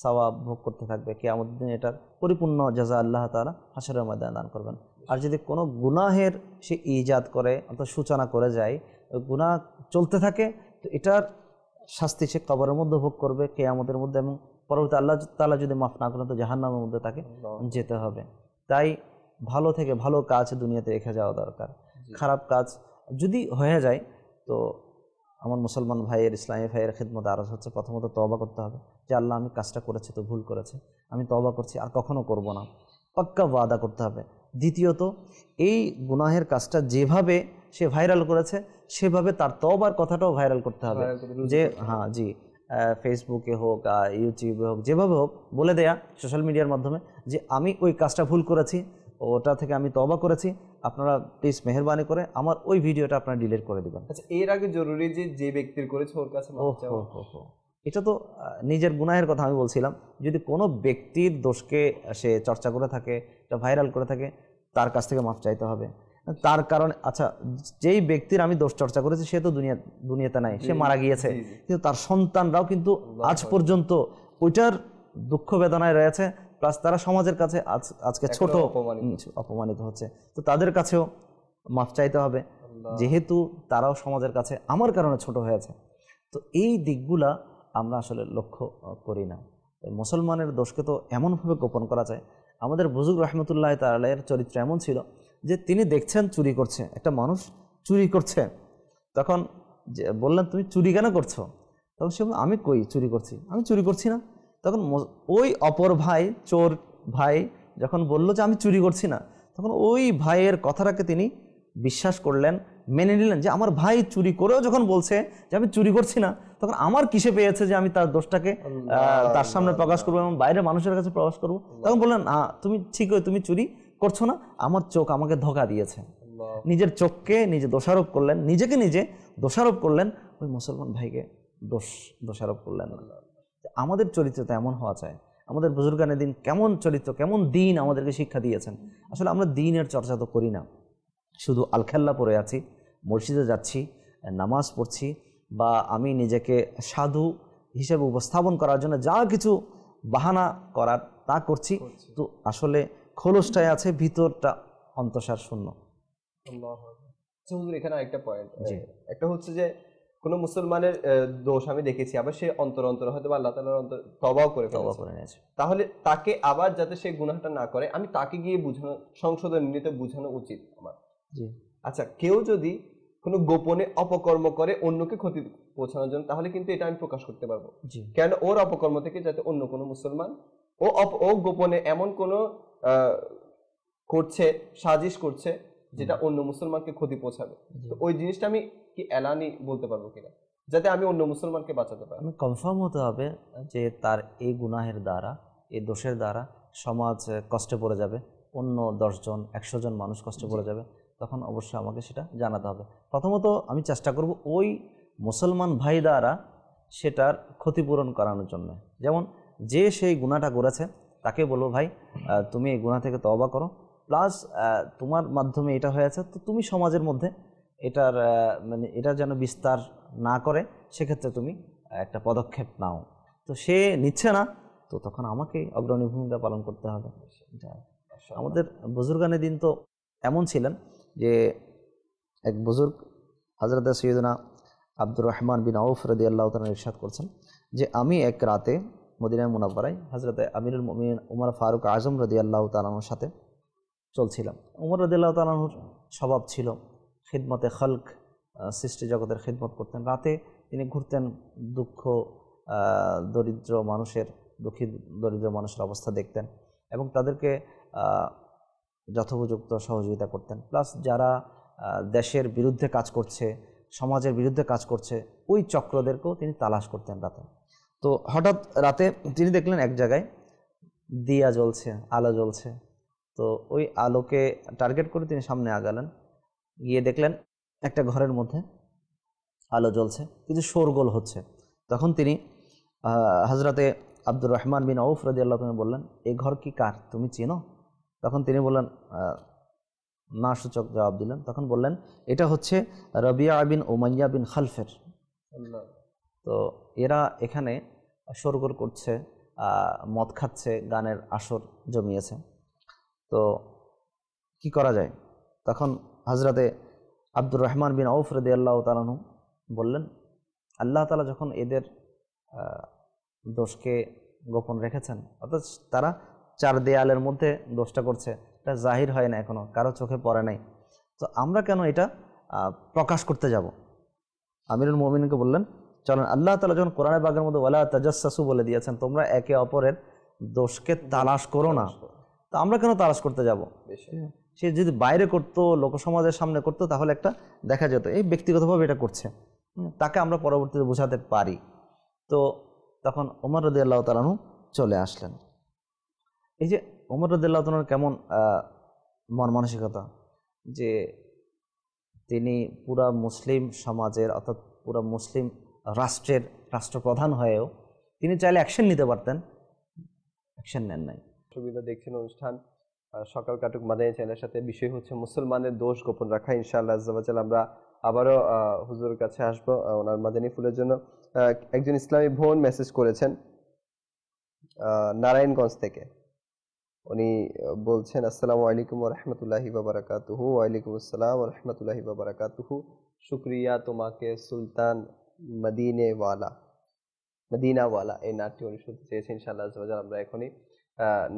সওয়াব ভোগ করতে থাকবে, কিয়ামত দিন এটার পরিপূর্ণ জাযা আল্লাহ তাআলা হাশরের ময়দানে দান করবেন। আর যদি কোনো গুনাহের সে ইজাদ করে, অর্থাৎ সূচনা করে যায়, ওই গুনাহ চলতে থাকে, তো এটার শাস্তি সে কবরের মধ্যে ভোগ করবে, কিয়ামতের মধ্যে, এবং পরবর্তী আল্লাহ তাআলা যদি মাফ না করেন তো জাহান্নামের মধ্যে তাকে যেতে হবে। তাই ভালো থেকে ভালো কাজ দুনিয়াতে রেখে যাওয়া দরকার। খারাপ কাজ যদি হয়ে যায়, তো আমার মুসলমান ভাইয়ের, ইসলামী ভাইয়ের খিদমতে আরজ হচ্ছে প্রথমত তওবা করতে হবে, যে আল্লাহ আমি কাজটা করেছি তো ভুল করেছি, আমি তওবা করছি, আর কখনো করব না, পাক্কা ওয়াদা করতে হবে। দ্বিতীয়ত, এই গুনাহের কাজটা যেভাবে সে ভাইরাল করেছে সেভাবে তার তওবার কথাটাও ভাইরাল করতে হবে, যে হ্যাঁ জি, ফেসবুকে হোক, ইউটিউবে হোক, যেভাবে হোক বলে দেয়া, সোশ্যাল মিডিয়ার মাধ্যমে, যে আমি ওই কাজটা ভুল করেছি, ওটা থেকে আমি তওবা করেছি, আপনারা প্লিজ মেহেরবানি করে আমার ওই ভিডিওটা আপনারা ডিলিট করে দিবেন। আচ্ছা, এর আগে জরুরি যে ব্যক্তির করেছে ওর কাছে মাফ চাওয়া। এটা তো নিজের গুনাহের কথা আমি বলছিলাম। যদি কোনো ব্যক্তির দোষকে সে চর্চা করে থাকে, এটা ভাইরাল করে থাকে, তার কাছ থেকে মাফ চাইতে হবে। তার কারণে আচ্ছা যেই ব্যক্তির আমি দোষ চর্চা করেছি সে তো দুনিয়াতে নাই, সে মারা গিয়েছে, কিন্তু তার সন্তানরাও কিন্তু আজ পর্যন্ত ওইটার দুঃখ বেদনায় রয়েছে, প্লাস তারা সমাজের কাছে আজকে ছোট অপমানিত হচ্ছে। তো তাদের কাছেও মাফ চাইতে হবে, যেহেতু তারাও সমাজের কাছে আমার কারণে ছোট হয়েছে। তো এই দিকগুলা আমরা আসলে লক্ষ্য করি না। মুসলমানের দোষকে তো এমনভাবে গোপন করা যায়। আমাদের বুজুর্গ রহমতুল্লাহ তাআলার চরিত্র এমন ছিল যে তিনি দেখছেন চুরি করছে, একটা মানুষ চুরি করছে, তখন বললেন তুমি চুরি কেন করছো? তখন সে আমি কই চুরি করছি, আমি চুরি করছি না। তখন ওই অপর ভাই, চোর ভাই যখন বলল যে আমি চুরি করছি না, তখন ওই ভাইয়ের কথাটাকে তিনি বিশ্বাস করলেন, মেনে নিলেন যে আমার ভাই চুরি করেও যখন বলছে যে আমি চুরি করছি না, তখন আমার কিসে পেয়েছে যে আমি তার দোষটাকে তার সামনে প্রকাশ করবো এবং বাইরের মানুষের কাছে প্রকাশ করবো। তখন বললেন তুমি ঠিকই, তুমি চুরি করছো না, আমার চোখ আমাকে ধোঁকা দিয়েছে। নিজের চোখকে নিজে দোষারোপ করলেন, নিজেকে নিজে দোষারোপ করলেন, ওই মুসলমান ভাইকে দোষারোপ করলেন। আমাদের চরিত্র তো এমন হওয়া চাই। আমাদের বুজুর্গানে দিন কেমন চরিত্র, কেমন দিন আমাদেরকে শিক্ষা দিয়েছেন। আসলে আমরা দিনের চর্চা তো করি না, শুধু আলখেল্লা পরে আছি, মসজিদে যাচ্ছি, নামাজ পড়ছি, বা আমি নিজেকে সাধু হিসেবে উপস্থাপন করার জন্য যা কিছু বাহানা করার তা করছি। তো আসলে খোলসটাই আছে, ভিতরটা অন্তঃসার শূন্য। এখানে আরেকটা পয়েন্ট, একটা হচ্ছে যে কোন মুসলমানের দোষ আমি দেখেছি, আবার সে অন্তর হয়তো আল্লাহ তাআলার অন্তর তওবাও করে নিয়েছে, তাহলে তাকে আবার যাতে সে গুনাহটা না করে আমি তাকে গিয়ে বুঝানো, সংশোধন নিতে বোঝানো উচিত আমার। আচ্ছা, কেউ যদি কোনো গোপনে অপকর্ম করে অন্যকে ক্ষতি পৌঁছানোর জন্য, তাহলে কিন্তু এটা আমি প্রকাশ করতে পারবো, কেন ওর অপকর্ম থেকে যাতে অন্য কোনো মুসলমান ও গোপনে এমন কোনো করছে, সাজিশ করছে যেটা অন্য মুসলমানকে ক্ষতি পৌঁছাবে, তো ওই জিনিসটা আমি কি এলানি বলতে পারবো কিনা, যাতে আমি অন্য মুসলমানকে বাঁচাতে পারি। আমি কনফার্ম হতে হবে যে তার এই গুনাহের দ্বারা, এই দোষের দ্বারা সমাজ কষ্টে পড়ে যাবে, অন্য 10 জন 100 জন মানুষ কষ্টে পড়ে যাবে, তখন অবশ্যই আমাকে সেটা জানাতে হবে। প্রথমত আমি চেষ্টা করব ওই মুসলমান ভাই দ্বারা সেটার ক্ষতিপূরণ করানোর জন্য। যেমন যে সেই গুনাহটা করেছে তাকে বলবো, ভাই তুমি এই গুনাহ থেকে তওবা করো, প্লাস তোমার মাধ্যমে এটা হয়েছে, তো তুমি সমাজের মধ্যে এটার মানে এটা যেন বিস্তার না করে সেক্ষেত্রে তুমি একটা পদক্ষেপ নাও। তো সে নিচ্ছে না, তো তখন আমাকে অগ্রণী ভূমিকা পালন করতে হবে। আমাদের বুজুর্গানে দিন তো এমন ছিলেন যে এক বুজুর্গ হযরত সৈয়দনা আব্দুর রহমান বিন আউফ রাদিয়াল্লাহু তাআলা ইরশাদ করছেন যে আমি এক রাতে মদিনা মুনাওয়ারায় হযরত আমিরুল মুমিনিন উমর ফারুক আজম রাদিয়াল্লাহু তাআলার সাথে চলছিলাম। উমর রাদিয়াল্লাহু তাআলার স্বভাব ছিল খিদমতে খালক, সৃষ্টি জগতের খিদমত করতেন। রাতে তিনি ঘুরতেন, দুঃখী দরিদ্র মানুষের অবস্থা দেখতেন এবং তাদেরকে যথোপযুক্ত সহযোগিতা করতেন। প্লাস যারা দেশের বিরুদ্ধে কাজ করছে, সমাজের বিরুদ্ধে কাজ করছে, ওই চক্রদেরকেও তিনি তালাশ করতেন রাতে। তো হঠাৎ রাতে তিনি দেখলেন এক জায়গায় দিয়া জ্বলছে, আলো জ্বলছে। তো ওই আলোকে টার্গেট করে তিনি সামনে আগালেন, গিয়ে দেখলেন একটা ঘরের মধ্যে আলো জ্বলছে, কিছু শোরগোল হচ্ছে। তখন তিনি হযরতে আব্দুর রহমান বিন আউফ রাদিয়াল্লাহু তাআলা বললেন, এই ঘর কি কার, তুমি চেনো? তখন তিনি বললেন, না সূচক জবাব দিলেন। তখন বললেন, এটা হচ্ছে রবিয়া বিন উমাইয়া বিন খালফের। তো এরা এখানে শোরগোল করছে, মদ খাচ্ছে, গানের আসর জমিয়েছে, তো কি করা যায়? তখন হযরতে আব্দুর রহমান বিন আউফ রাদিয়াল্লাহু তাআলা বললেন, আল্লাহ তাআলা যখন এদের দোষকে গোপন রেখেছেন, অর্থাৎ তারা 4 দেয়ালের মধ্যে দোষটা করছে, এটা জাহির হয় না, এখনো কারো চোখে পড়ে নাই, তো আমরা কেন এটা প্রকাশ করতে যাব? আমিরুল মুমিনিনকে বললেন, চলেন, আল্লাহ তাআলা যখন কোরআনে পাকের মধ্যে ওয়ালা তাজাসসু বলে দিয়েছেন, তোমরা একে অপরের দোষকে তালাশ করো না, তো আমরা কেন তালাশ করতে যাব? সে যদি বাইরে করতো, লোকসমাজের সামনে করতো, তাহলে একটা দেখা যেত এই ব্যক্তিগতভাবে এটা করছে, তাকে আমরা পরবর্তীতে বোঝাতে পারি। তো তখন ওমর রাদিয়াল্লাহু তাআলা চলে আসলেন। এই যে ওমর রাদিয়াল্লাহু তাআলার কেমন মন মানসিকতা, যে তিনি পুরা মুসলিম সমাজের, অর্থাৎ পুরা মুসলিম রাষ্ট্রের রাষ্ট্রপ্রধান হয়েও তিনি চাইলে অ্যাকশন নিতে পারতেন, অ্যাকশন নেন নাই। সুবিধা দেখছেন অনুষ্ঠান সকাল কাটুক মাদানী চ্যানেলের সাথে। বিষয় হচ্ছে মুসলমানের দোষ গোপন রাখা। ইনশাআল্লাহ আজ্জা ওয়া জাল আমরা আবারও হুজুরের কাছে আসবো ওনার মাদানী ফুলের জন্য। একজন ইসলামী বোন মেসেজ করেছেন নারায়ণগঞ্জ থেকে। উনি বলছেন আসসালামু আলাইকুম ওয়া রাহমাতুল্লাহি ওয়া বারাকাতুহু। ওয়া আলাইকুম আসসালাম ওয়া রাহমাতুল্লাহি ওয়া বারাকাতুহু। শুকরিয়া তোমাকে সুলতান মদিনাওয়ালা এই নাটটি উনি শুনতে চেয়েছেন। ইনশাআল্লাহ আজ্জা ওয়া জাল আমরা এখনই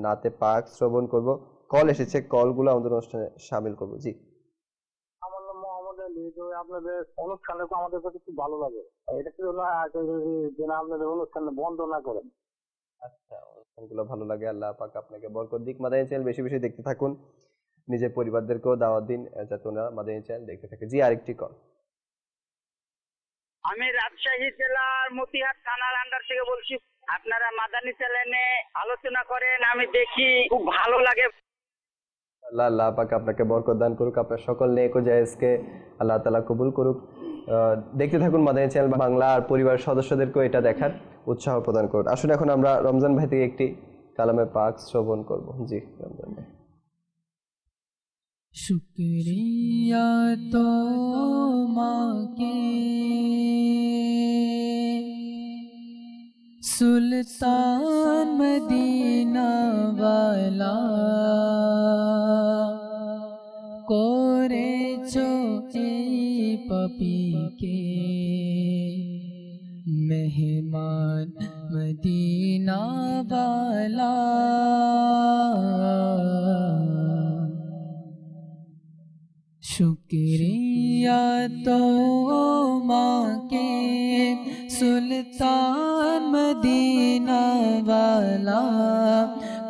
নাতে পাক শ্রবণ করব। কল এসেছে, কলগুলো আমাদের অনুষ্ঠানে শামিল করব। জি, আমার নাম মোহাম্মদ আলী। তো আপনাদের অনুষ্ঠানে আমাদের কাছে খুব ভালো লাগে। এটা কি হলো যেন আপনাদের অনুষ্ঠান বন্ধ না করেন। আচ্ছা, অনুষ্ঠানগুলো ভালো লাগে। আল্লাহ পাক আপনাকে বরকত দিক। মাদানী চ্যানেল বেশি বেশি দেখতে থাকুন, নিজের পরিবারদেরকেও দাওয়াত দিন যাতে ওনারা মাদানী চ্যানেল দেখতে থাকে। জি, আরেকটি কল। আমি রাজশাহী জেলার মতিহাট থানার আন্ডার থেকে বলছি। আপনারা মাদানী চ্যানেলে আলোচনা করেন, আমি দেখি, খুব ভালো লাগে। আল্লাহ পাক আপনাকে বরকত দান করুক, আপনার সকল নেক ও জায়েজকে আল্লাহ তাআলা কবুল করুক। দেখতে থাকুন মাদানী চ্যানেল বাংলা, আর পরিবারের সদস্যদেরকেও এটা দেখার উৎসাহ প্রদান করুন। আসুন এখন আমরা রমজান ভাই থেকে একটি কালামে পাক শ্রবণ করব। জি, রমজান ভাই। শুকরিয়া তোমাকে সুলতান মদিনা ওয়ালা, করেছো এই পাপীকে মেহমান মদিনা ওয়ালা। শুকরিয়া তোমাকে সুলতান মদিনা ওয়ালা,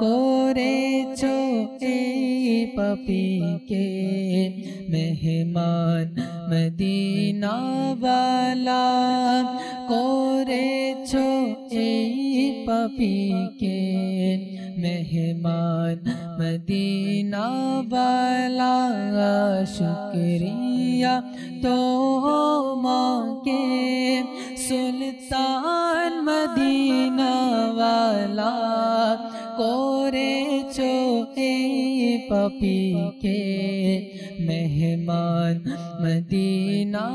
করেছো এই পাপীকে মেহমান মদিনা ওয়ালা, করেছো এই পাপীকে মেহমান মদিনা ওয়ালা। শুকরিয়া তোমাকে সুলতান মদিনা ওয়ালা, করেছো এই পাপীকে মেহমান মদিনা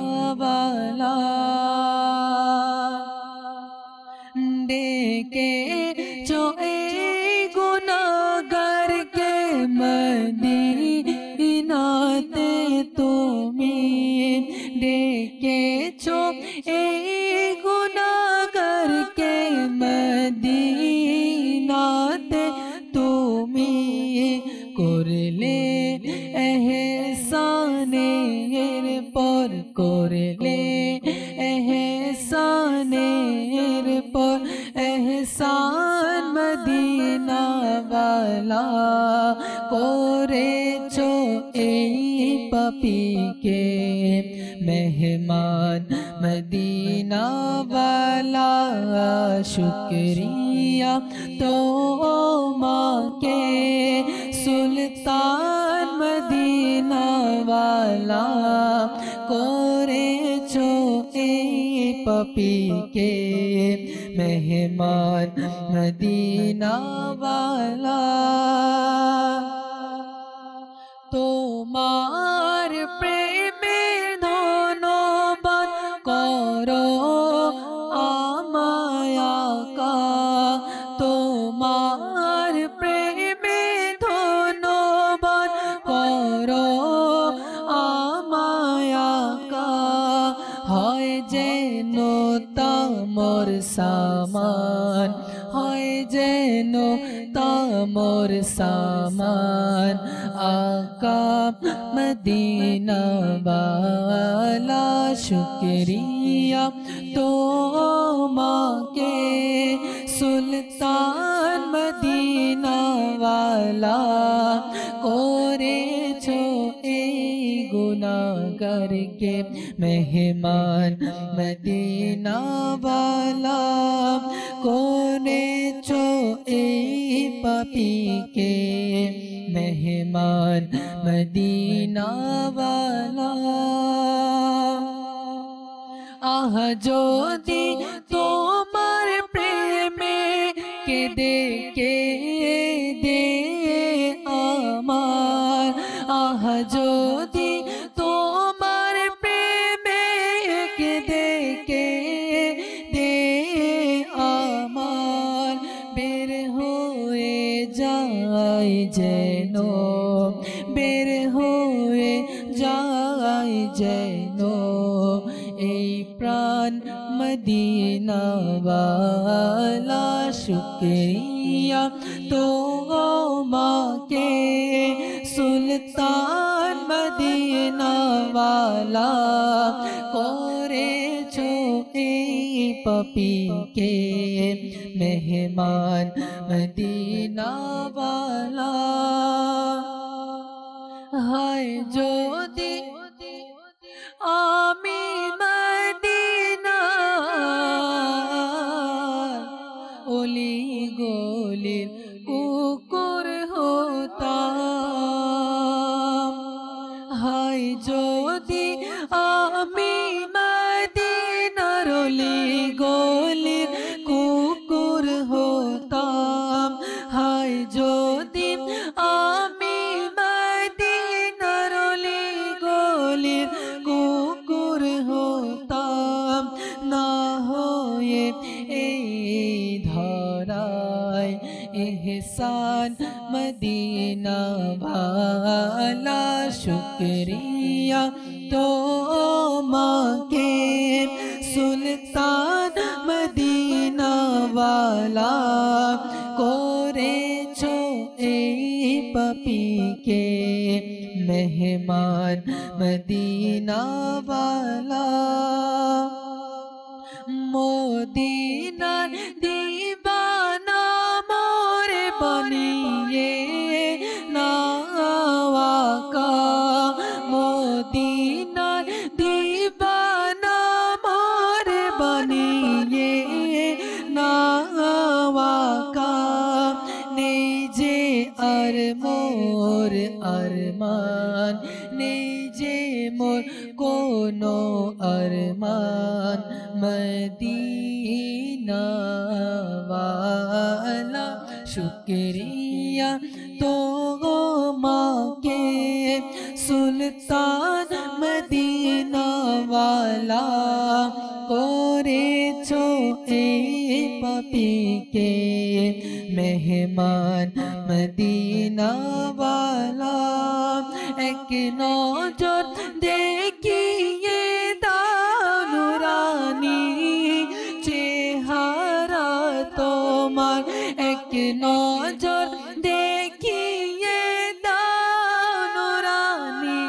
ওয়ালা। ডেকেছো এই গুনাহগারকে মদিনাতে তুমি, ডেকেছো এই গুনাহগারকে মদিনাতে তুমি, করলে এহসানের পর করলে এহসানের পর এহসান মদিনা ওয়ালা, করেছো এই পাপীকে মেহমান মদিনা ওয়ালা। শুকরিয়া তোমাকে সুলতান মদিনা ওয়ালা, করেছো এই পাপীকে মেহমান মদিনা ওয়ালা। তোমার প্রেমে ধন্যবাদ করো আমায় আকা, তোমার প্রেমে ধন্যবাদ করো আমায় আকা, হয় যেন তামর সামান, হয় যেন তামর সামান, আকা মদিনা ওয়ালা। শুকরিয়া তোমাকে সুলতান মদিনা ওয়ালা, করেছো এই গুনাহগারকে মেহমান মদিনা ওয়ালা, করেছো এই পাপীকে মেহমান মদিনা ওয়ালা। আহ যদি তোমার প্রেমে কেঁদে কেঁদে যদি তোমার প্রেমে দেখে দে আমার বের হয়ে যায় যেন, বের হয়ে যায় যেন এই প্রাণ মদিনাওয়ালা শুকরিয়া তোমাকে সুলতান মদিনাওয়ালা করেছো এই পাপীকে মেহমান মদিনাওয়ালা। হায় যদি আমি মদিনার অলি গলির কুকুর হতাম, হায় যদি আমি মদিনার অলি গলির কুকুর হতাম, হায় যদি আমি মদিনার অলি গলির কুকুর হতাম, না হয়ে এই ধরায় এহসান মদিনা ভালা শুকরিয়া তোমাকে সুলতান মদিনা ওয়ালা করেছো এই পাপীকে মেহমান মদিনা ওয়ালা। মদিনার দিবানা মোরে বানিয়ে নাও আকা, মদিনার দিবানা মোরে বানিয়ে নাও আকা, নেই যে আর মোর আরমান, নেই যে মোর কোনো আরমান মদিনা ওয়ালা শুকরিয়া তোমাকে সুলতান মদিনা ওয়ালা করেছো এই পাপীকে মেহমান মদিনা ওয়ালা। এক নজর দেখিয়ে দাও নুরানি চেহারা তোমার, এক নজর দেখিয়ে দাও নুরানি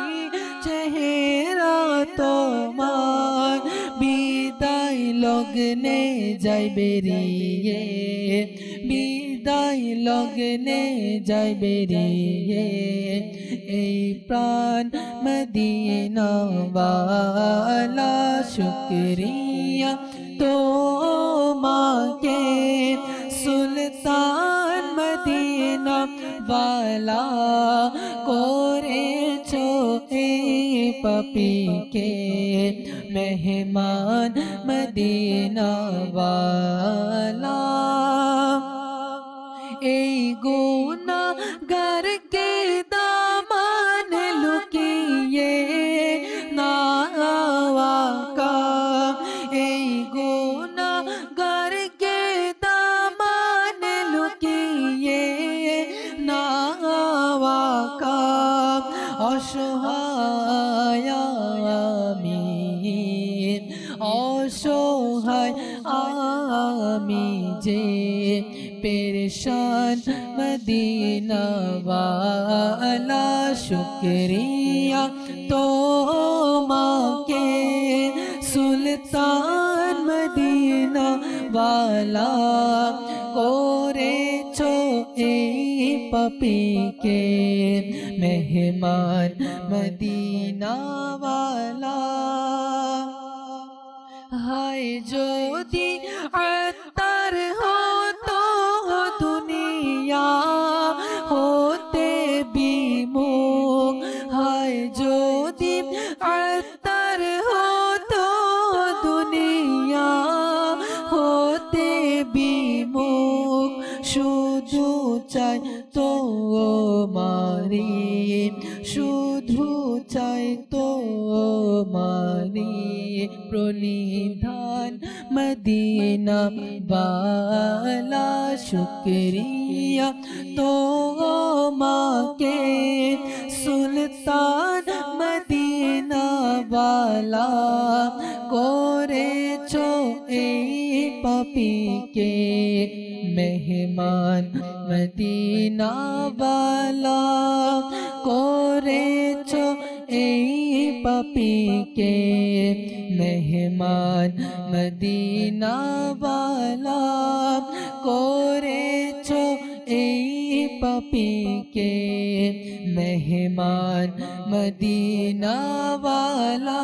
চেহারা তোমার, বিদায় লগ্নে যাই বেরিয়ে, বিদায় লগ্নে যাই বেরিয়ে এই প্রাণ মদিনা ওয়ালা শুকরিয়া তোমাকে সুলতান মদিনা ওয়ালা করেছো এই পাপীকে মেহমান মদিনা ওয়ালা। এই গুনাহগারকে দামান লুকিয়ে নাও আকা, এই গুনাহগারকে দামান লুকিয়ে নাও আকা, অসহায় আমি অসহায় আমি যে পেরেশান মদিনা ওয়ালা শুকরিয়া তোমাকে সুলতান মদিনা ওয়ালা করেছো এই পাপীকে মেহমান মদিনা ওয়ালা। হায় যদি আত্মার হতো দুনিয়া হতে বিমুখ, হায় যদি আত্মার হতো দুনিয়া হতে বিমুখ, শুধু চাই তোমারি, শুধু চাই তোমারি প্রণিধান মদিনা বালা শুকরিয়া তোমাকে সুলতান মদিনা বালা করেছো এই পাপীকে মেহমান মদিনা বালা করেছো এই পাপীকে মেহমান মদিনা বালা করেছো এই পাপীকে মেহমান মদিনা বালা।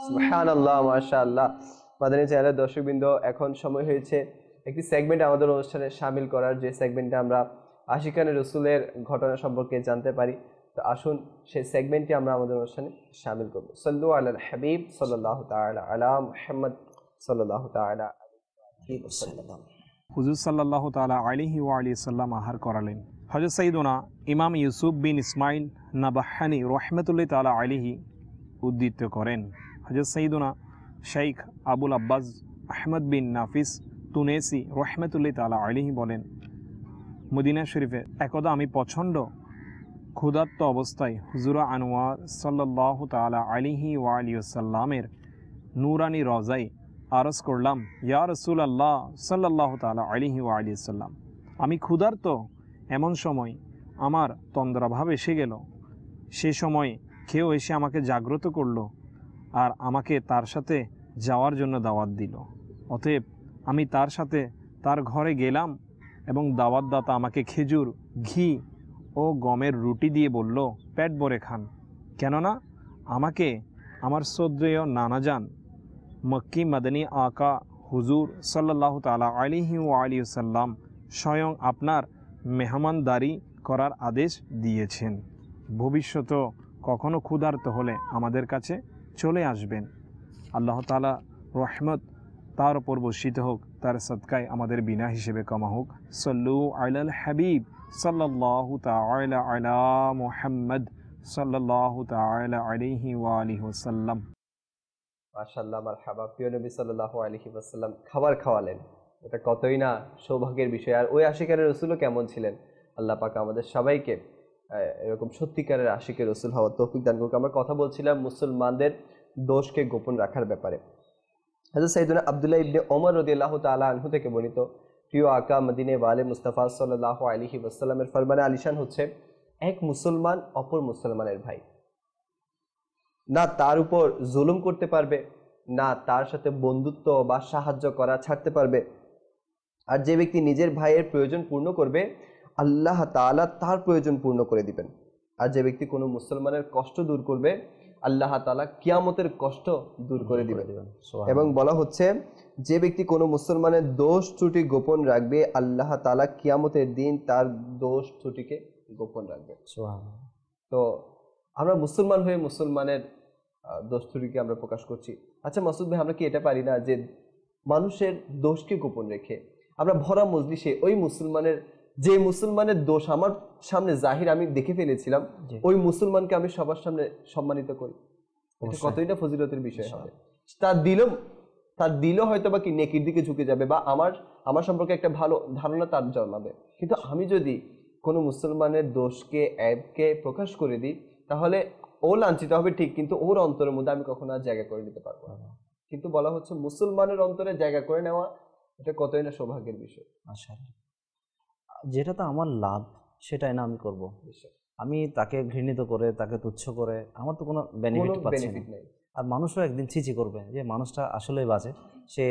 সুবহানাল্লাহ, মাশাআল্লাহ। মাদানী চ্যানেলের দর্শকবৃন্দ, এখন সময় হয়েছে একটি সেগমেন্ট আমাদের অনুষ্ঠানে শামিল করার, যে সেগমেন্টে আমরা আশিকানে রসুলের ঘটনা সম্পর্কে জানতে পারি। তো আসুন সেই সেগমেন্টটি আমরা আমাদের অনুষ্ঠানে শামিল করব। সাল্লু আলাল হাবিব সাল্লাল্লাহু তাআলা আলা মুহাম্মদ সাল্লাল্লাহু তাআলা আলাইহি ওয়াসাল্লাম। হুজুর সাল্লাল্লাহু তাআলা আলাইহি ওয়া আলিহি সাল্লাম আহার করালেন। হযরত সাইয়্যিদুনা ইমাম ইউসুফ বিন ইসমাইল নাবাহানি রাহমাতুল্লাহি তাআলা আলাইহি উদ্ধৃত করেন, হযরত সাইয়্যিদুনা শেখ আবুল আব্বাস আহমদ বিন নাফিস তুনেসি রাহমাতুল্লাহি তাআলা আলাইহি বলেন, মদিনা শরীফে একদা আমি প্রচণ্ড ক্ষুধার্ত অবস্থায় হুজুর আনোয়ার সাল্লাল্লাহু তাআলা আলাইহি ওয়া আলিহি ওয়াসাল্লামের নূরানি রওজায় আরজ করলাম, ইয়া রাসূলুল্লাহ সাল্লাল্লাহু তাআলা আলাইহি ওয়া আলিহি ওয়াসাল্লাম, আমি ক্ষুধার্ত। এমন সময় আমার তন্দ্রাভাব এসে গেল। সে সময় কেউ এসে আমাকে জাগ্রত করলো আর আমাকে তার সাথে যাওয়ার জন্য দাওয়াত দিল। অতএব আমি তার সাথে তার ঘরে গেলাম এবং দাওয়াতদাতা আমাকে খেজুর, ঘি ও গমের রুটি দিয়ে বলল, পেট ভরে খান, কেননা আমাকে আমার শ্রদ্ধেয় নানাজান মক্কি মাদানী আকা হুজুর সাল্লাল্লাহু তাআলা আলাইহি ওয়া আলিহি ওয়াসাল্লাম স্বয়ং আপনার মেহমানদারি করার আদেশ দিয়েছেন। ভবিষ্যতে কখনো ক্ষুধার্ত হলে আমাদের কাছে চলে আসবেন। আল্লাহ তাআলা রহমত তার উপর বর্ষিত হোক, তার সদকায় আমাদের বিনা হিসেবে কমা হোক। সল্লু আলাল হাবিব সাল্লাল্লাহু তাআলা আলা মুহাম্মদ সাল্লাল্লাহু তাআলা আলাইহি ওয়া আলিহি ওয়াসাল্লাম। মাশাআল্লাহ, মারহাবা। প্রিয় নবী সাল্লাল্লাহু আলাইহি ওয়াসাল্লাম খাবার খাওয়ালেন, এটা কতই না সৌভাগ্যের বিষয়। আর ওই আশিকানের রসুলও কেমন ছিলেন। আল্লাহ পাক আমাদের সবাইকে এরকম সত্যিকারের আশিকের রসুল হওয়ার তৌফিক দান করুক। আমরা কথা বলছিলাম মুসলমানদের দোষকে গোপন রাখার ব্যাপারে। হযরত সাইয়্যিদুনা আব্দুল্লাহ ইবনে ওমর রাদিয়াল্লাহু তাআলা আনহু থেকে বর্ণিত, প্রিয় আকা মদিনে ওয়ালে মুস্তাফা সাল্লাল্লাহু আলাইহি ওয়াসাল্লামের ফরমানে আলিশান হচ্ছে, এক মুসলমান অপর মুসলমানের ভাই, না তার উপর জুলুম করতে পারবে, না তার সাথে বন্ধুত্ব বা সাহায্য করা ছাড়তে পারবে। আর যে ব্যক্তি নিজের ভাইয়ের প্রয়োজন পূর্ণ করবে, আল্লাহ তাআলা তার প্রয়োজন পূর্ণ করে দিবেন। আর যে ব্যক্তি কোনো মুসলমানের কষ্ট দূর করবে, আল্লাহ তাআলা কিয়ামতের কষ্ট দূর করে দিবেন। এবং বলা হচ্ছে, যে ব্যক্তি কোনো মুসলমানের দোষ ত্রুটি গোপন রাখবে, আল্লাহ তাআলা কিয়ামতের দিন তার দোষ ত্রুটিকে গোপন রাখবে। তো আমরা মুসলমান হয়ে মুসলমানের দোষ ত্রুটিকে আমরা প্রকাশ করছি। আচ্ছা মাসুদ ভাই, আমরা কি এটা পারি না যে মানুষের দোষকে গোপন রেখে আমরা ভরা মজলিসে ওই মুসলমানের, যে মুসলমানের দোষ আমার সামনে জাহির আমি দেখে ফেলেছিলাম, ওই মুসলমানকে আমি সবার সামনে সম্মানিত করি? কতই না ফজিলতের বিষয় হবে। তার দিল হয়তো বা কি নেকির দিকে ঝুঁকে যাবে, বা আমার সম্পর্কে একটা ভালো ধারণা তার জন্মাবে। কিন্তু আমি যদি কোনো মুসলমানের দোষকে, অ্যাবকে প্রকাশ করে দিই, তাহলে ও লাঞ্ছিত হবে ঠিক, কিন্তু ওর অন্তরের মধ্যে আমি কখনো আর জায়গা করে দিতে পারবো না। কিন্তু বলা হচ্ছে মুসলমানের অন্তরে জায়গা করে নেওয়া, এটা কতই না সৌভাগ্যের বিষয়। যেটা তো আমার লাভ, সেটাই না আমি করবো। আমি তাকে ঘৃণিত করে, তাকে তুচ্ছ করে আমার তো কোনো বেনিফিট পাচ্ছি না। আর মানুষও একদিন ছিচি করবে যে মানুষটা আসলেই বাজে, সে